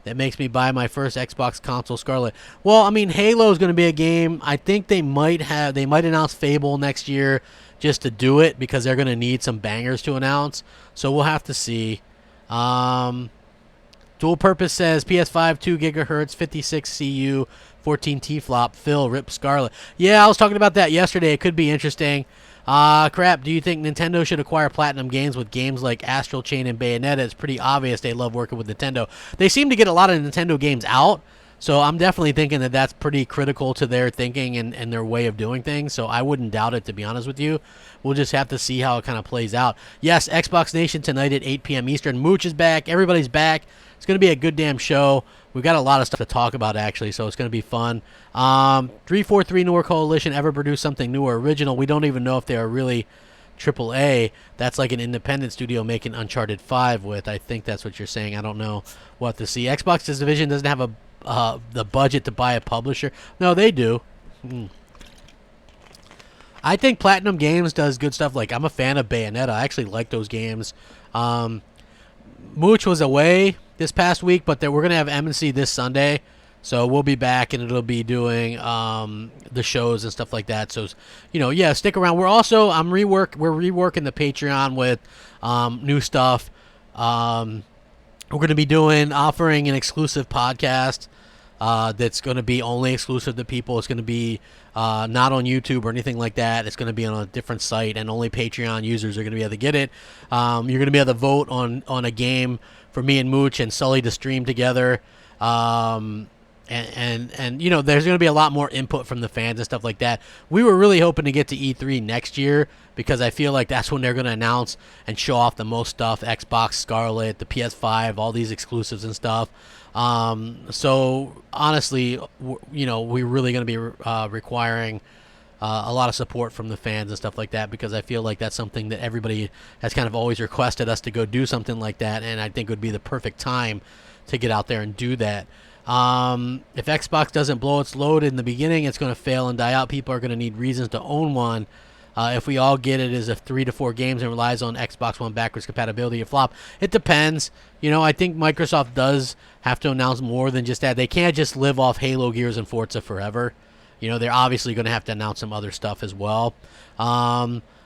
that makes me buy my first Xbox console, Scarlett? Well, I mean, Halo is going to be a game. I think they might announce Fable next year just to do it because they're going to need some bangers to announce. So we'll have to see. Dual Purpose says PS5 2 gigahertz 56 CU 14 T-flop. Phil, rip Scarlett. Yeah, I was talking about that yesterday. It could be interesting. Crap, do you think Nintendo should acquire Platinum Games with games like Astral Chain and Bayonetta? It's pretty obvious they love working with Nintendo. They seem to get a lot of Nintendo games out, so I'm definitely thinking that that's pretty critical to their thinking and their way of doing things, so I wouldn't doubt it, to be honest with you. We'll just have to see how it kind of plays out. Yes, Xbox Nation tonight at 8 p.m. Eastern. Mooch is back. Everybody's back. It's going to be a good damn show. We've got a lot of stuff to talk about, actually, so it's going to be fun. 343 Newer Coalition ever produced something new or original? We don't even know if they are really AAA. That's like an independent studio making Uncharted 5 with. I think that's what you're saying. I don't know what to see. Xbox's division doesn't have the budget to buy a publisher. No, they do. I think Platinum Games does good stuff. Like, I'm a fan of Bayonetta. I actually like those games. Mooch was away this past week, but we're going to have M&C this Sunday. So we'll be back, and it'll be doing the shows and stuff like that. So, yeah, stick around. We're reworking the Patreon with new stuff. We're going to be offering an exclusive podcast that's going to be only exclusive to people. It's going to be not on YouTube or anything like that. It's going to be on a different site, and only Patreon users are going to be able to get it. You're going to be able to vote on a game for me and Mooch and Sully to stream together. And there's going to be a lot more input from the fans and stuff like that. We were really hoping to get to E3 next year because I feel like that's when they're going to announce and show off the most stuff. Xbox, Scarlett, the PS5, all these exclusives and stuff. So honestly, we're really going to be requiring a lot of support from the fans and stuff like that, because I feel like that's something that everybody has kind of always requested us to go do something like that, and I think it would be the perfect time to get out there and do that. If Xbox doesn't blow its load in the beginning, it's going to fail and die out. People are going to need reasons to own one. If we all get it as a 3 to 4 games and relies on Xbox One backwards compatibility, a flop. It depends. I think Microsoft does have to announce more than just that. They can't just live off Halo, Gears, and Forza forever. They're obviously going to have to announce some other stuff as well.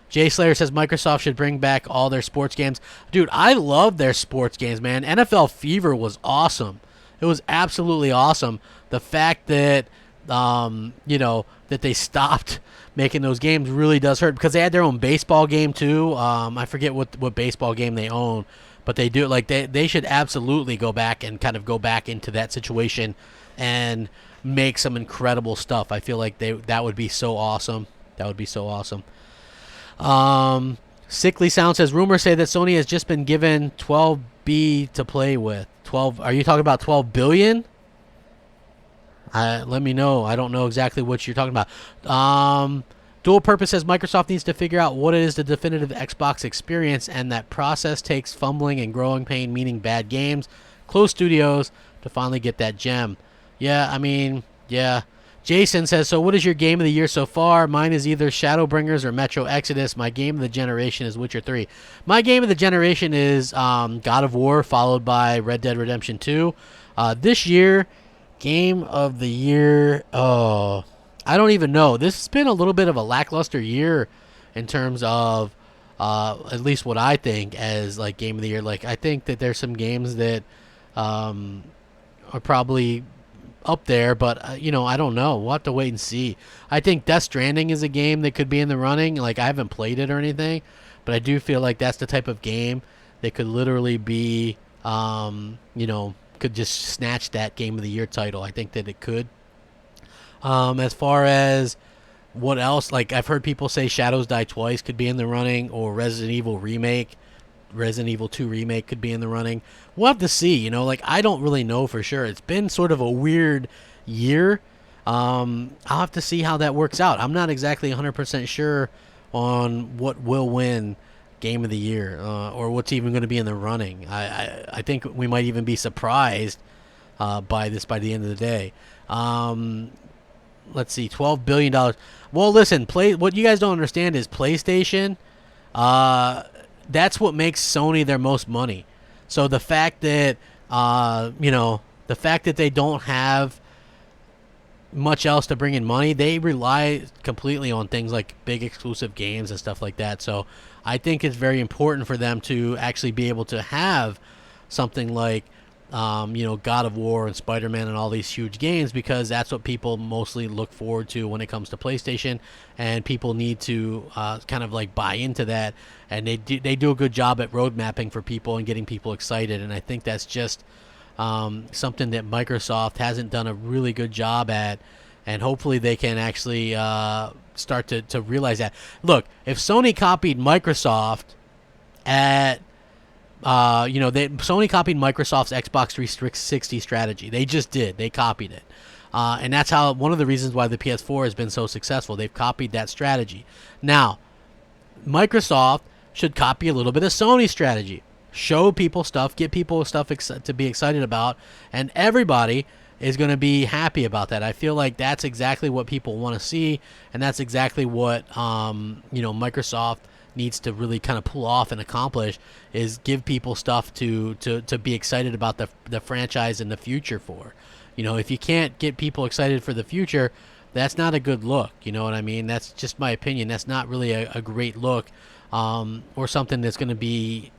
Jay Slayer says Microsoft should bring back all their sports games. Dude, I love their sports games, man. NFL Fever was awesome. It was absolutely awesome. The fact that, that they stopped making those games really does hurt, because they had their own baseball game too. I forget what baseball game they own, but they do. Like, they should absolutely go back and kind of go back into that situation and make some incredible stuff. I feel like that would be so awesome. That would be so awesome. Sickly Sound says rumors say that Sony has just been given 12B to play with. 12? Are you talking about 12 billion? Let me know. I don't know exactly what you're talking about. Dual Purpose says Microsoft needs to figure out what is the definitive Xbox experience, and that process takes fumbling and growing pain, meaning bad games. Close studios to finally get that gem. Yeah, I mean, yeah. Jason says, so what is your game of the year so far? Mine is either Shadowbringers or Metro Exodus. My game of the generation is Witcher 3. My game of the generation is God of War, followed by Red Dead Redemption 2. This year, game of the year, I don't even know. This has been a little bit of a lackluster year in terms of at least what I think as like game of the year. Like, I think that there's some games that are probably up there, but I don't know. We'll have to wait and see. I think Death Stranding is a game that could be in the running. Like, I haven't played it or anything, but I do feel like that's the type of game that could literally be, could just snatch that game of the year title. I think that it could. As far as what else, like, I've heard people say Shadows Die Twice could be in the running, or Resident Evil 2 remake could be in the running. We'll have to see. I don't really know for sure. It's been sort of a weird year. I'll have to see how that works out. I'm not exactly 100% sure on what will win game of the year, or what's even going to be in the running. I think we might even be surprised by this by the end of the day. Let's see, $12 billion. Well, listen, what you guys don't understand is PlayStation. That's what makes Sony their most money. So the fact that the fact that they don't have much else to bring in money, they rely completely on things like big exclusive games and stuff like that. So I think it's very important for them to actually be able to have something like God of War and Spider-Man and all these huge games, because that's what people mostly look forward to when it comes to PlayStation, and people need to kind of like buy into that, and they do a good job at road mapping for people and getting people excited, and I think that's just something that Microsoft hasn't done a really good job at, and hopefully they can actually start to realize that. Look, if Sony copied Microsoft at Sony copied Microsoft's Xbox 360 strategy. They just did. They copied it. And that's one of the reasons why the PS4 has been so successful. They've copied that strategy. Now, Microsoft should copy a little bit of Sony's strategy. Show people stuff, get people stuff to be excited about, and everybody is going to be happy about that. I feel like that's exactly what people want to see, and that's exactly what Microsoft needs to really kind of pull off and accomplish, is give people stuff to be excited about the franchise in the future for. If you can't get people excited for the future, that's not a good look. You know what I mean? That's just my opinion. That's not really a great look, or something that's going to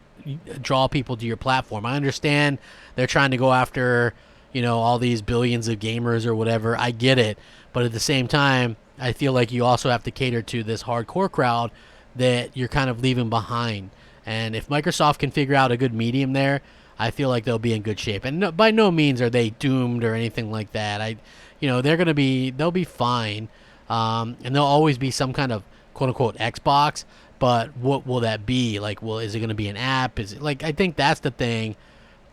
draw people to your platform. I understand they're trying to go after, all these billions of gamers or whatever. I get it. But at the same time, I feel like you also have to cater to this hardcore crowd that you're kind of leaving behind. And if Microsoft can figure out a good medium there, I feel like they'll be in good shape. And by no means are they doomed or anything like that. They'll be fine. And there'll always be some kind of quote unquote Xbox, but what will that be? Like, is it going to be an app? Is it I think that's the thing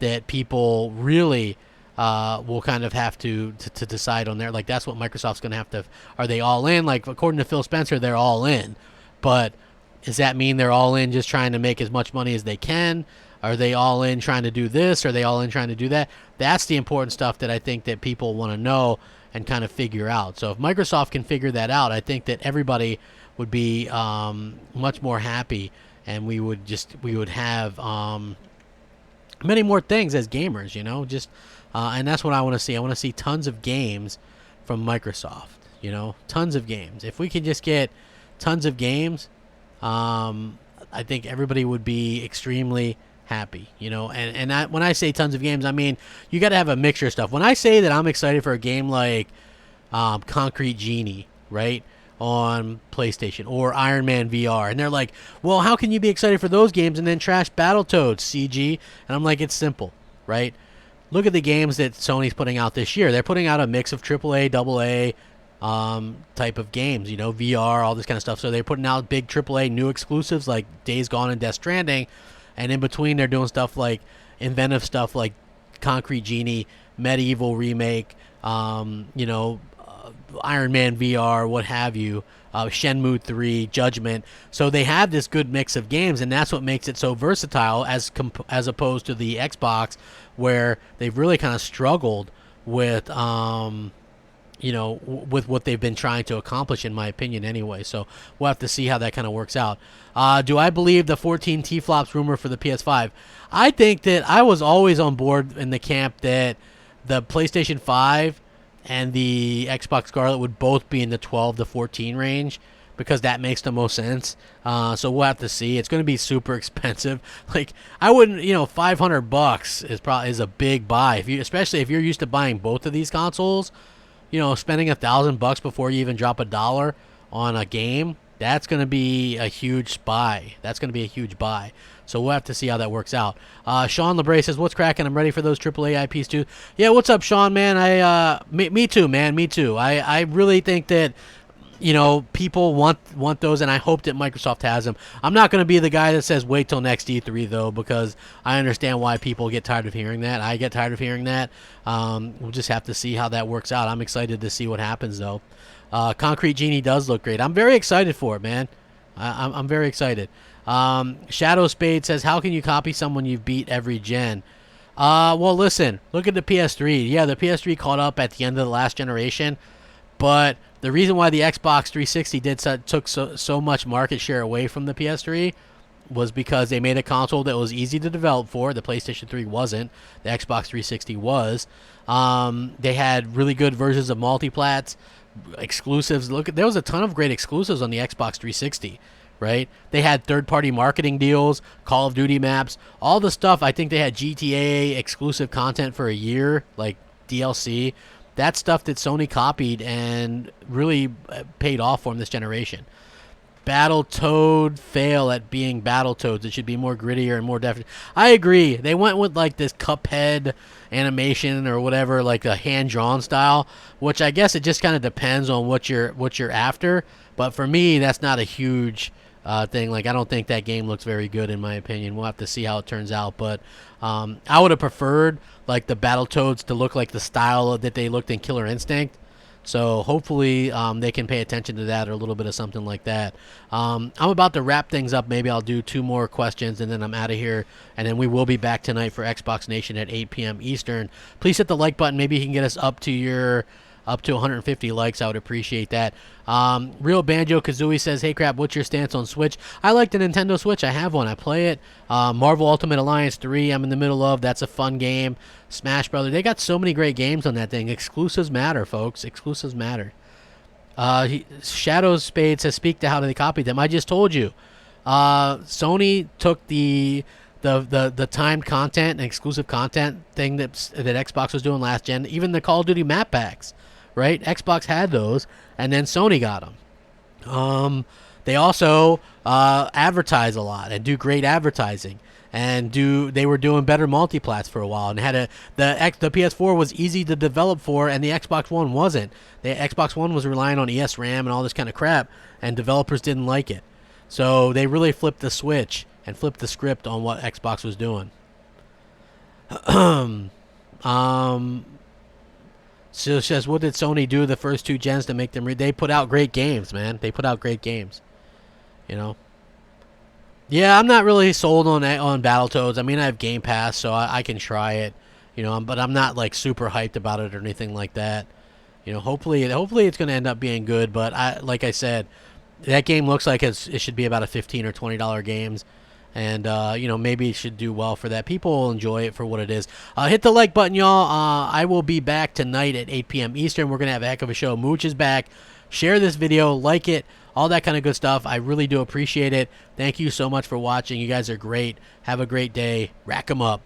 that people really will kind of have to decide on there. Like, that's what Microsoft's going to have to, are they all in? Like, according to Phil Spencer, they're all in, but does that mean they're all in just trying to make as much money as they can? Are they all in trying to do this? Are they all in trying to do that? That's the important stuff that I think that people want to know and kind of figure out. So if Microsoft can figure that out, I think that everybody would be much more happy, and we would have many more things as gamers, and that's what I want to see. I want to see tons of games from Microsoft, tons of games. If we could just get tons of games, I think everybody would be extremely happy, and when I say tons of games, I mean, you got to have a mixture of stuff. When I say that I'm excited for a game like Concrete Genie, right, on PlayStation, or Iron Man VR, and they're like, well, how can you be excited for those games and then trash Battletoads, CG? And I'm like, it's simple, right? Look at the games that Sony's putting out this year. They're putting out a mix of AAA, AA, type of games, VR, all this kind of stuff. So they're putting out big AAA new exclusives like Days Gone and Death Stranding, and in between they're doing stuff like inventive stuff like Concrete Genie, Medieval Remake, Iron Man VR, what have you, Shenmue 3, Judgment. So they have this good mix of games, and that's what makes it so versatile as opposed to the Xbox, where they've really kind of struggled with with what they've been trying to accomplish, in my opinion, anyway. So we'll have to see how that kind of works out. Do I believe the 14 T-flops rumor for the PS5? I think that I was always on board in the camp that the PlayStation 5 and the Xbox Scarlett would both be in the 12 to 14 range, because that makes the most sense. So we'll have to see. It's going to be super expensive. Like, I wouldn't, $500 is a big buy. Especially if you're used to buying both of these consoles, spending $1,000 before you even drop $1 on a game, that's going to be a huge buy. So we'll have to see how that works out. Sean LeBray says, what's cracking? I'm ready for those AAA IPs too. Yeah, what's up, Sean, man? Me too, man. Me too. I really think that, people want those, and I hope that Microsoft has them. I'm not going to be the guy that says wait till next E3, though, because I understand why people get tired of hearing that. I get tired of hearing that. We'll just have to see how that works out. I'm excited to see what happens, though. Concrete Genie does look great. I'm very excited for it, man. I'm very excited. Shadow Spade says, how can you copy someone you've beat every gen? Well, listen, look at the PS3. Yeah, the PS3 caught up at the end of the last generation, but the reason why the Xbox 360 took so much market share away from the PS3 was because they made a console that was easy to develop for. The PlayStation 3 wasn't. The Xbox 360 was. They had really good versions of multiplats, exclusives. There was a ton of great exclusives on the Xbox 360, right? They had third-party marketing deals, Call of Duty maps, all the stuff. I think they had GTA exclusive content for a year, like DLC. That's stuff that Sony copied and really paid off for them this generation. Battletoad fail at being Battletoads. It should be more grittier and more definite. I agree. They went with like this Cuphead animation or whatever, like a hand-drawn style, which I guess it just kind of depends on what you're after. But for me, that's not a huge thing. Like, I don't think that game looks very good in my opinion. We'll have to see how it turns out. But I would have preferred like the Battletoads to look like the style that they looked in Killer Instinct. So hopefully they can pay attention to that or a little bit of something like that. I'm about to wrap things up. Maybe I'll do 2 more questions and then I'm out of here. And then we will be back tonight for Xbox Nation at 8 p.m. Eastern. Please hit the like button. Maybe you can get us up to 150 likes. I would appreciate that. Real Banjo Kazooie says, hey Crap, what's your stance on Switch? I like the Nintendo Switch. I have one. I play it. Marvel Ultimate Alliance 3 I'm in the middle of. That's a fun game. Smash Brothers. They got so many great games on that thing. Exclusives matter, folks. Exclusives matter. Shadow Spade says, speak to how they copied them. I just told you. Sony took the timed content and exclusive content thing that Xbox was doing last gen. Even the Call of Duty map packs. Right? Xbox had those, and then Sony got them. They also advertise a lot and do great advertising, and they were doing better multiplats for a while, and the PS4 was easy to develop for, and the Xbox One wasn't. The Xbox One was relying on ESRAM and all this kind of crap, and developers didn't like it. So they really flipped the switch and flipped the script on what Xbox was doing. So it says, what did Sony do the first 2 gens to make them? They put out great games, man. They put out great games. You know. Yeah, I'm not really sold on Battletoads. I mean, I have Game Pass, so I can try it. You know, but I'm not like super hyped about it or anything like that. You know, hopefully it's going to end up being good. But like I said, that game looks like it should be about a $15 or $20 games. And, you know, maybe it should do well for that. People will enjoy it for what it is. Hit the like button, y'all. I will be back tonight at 8 p.m. Eastern. We're going to have a heck of a show. Mooch is back. Share this video. Like it. All that kind of good stuff. I really do appreciate it. Thank you so much for watching. You guys are great. Have a great day. Rack 'em up.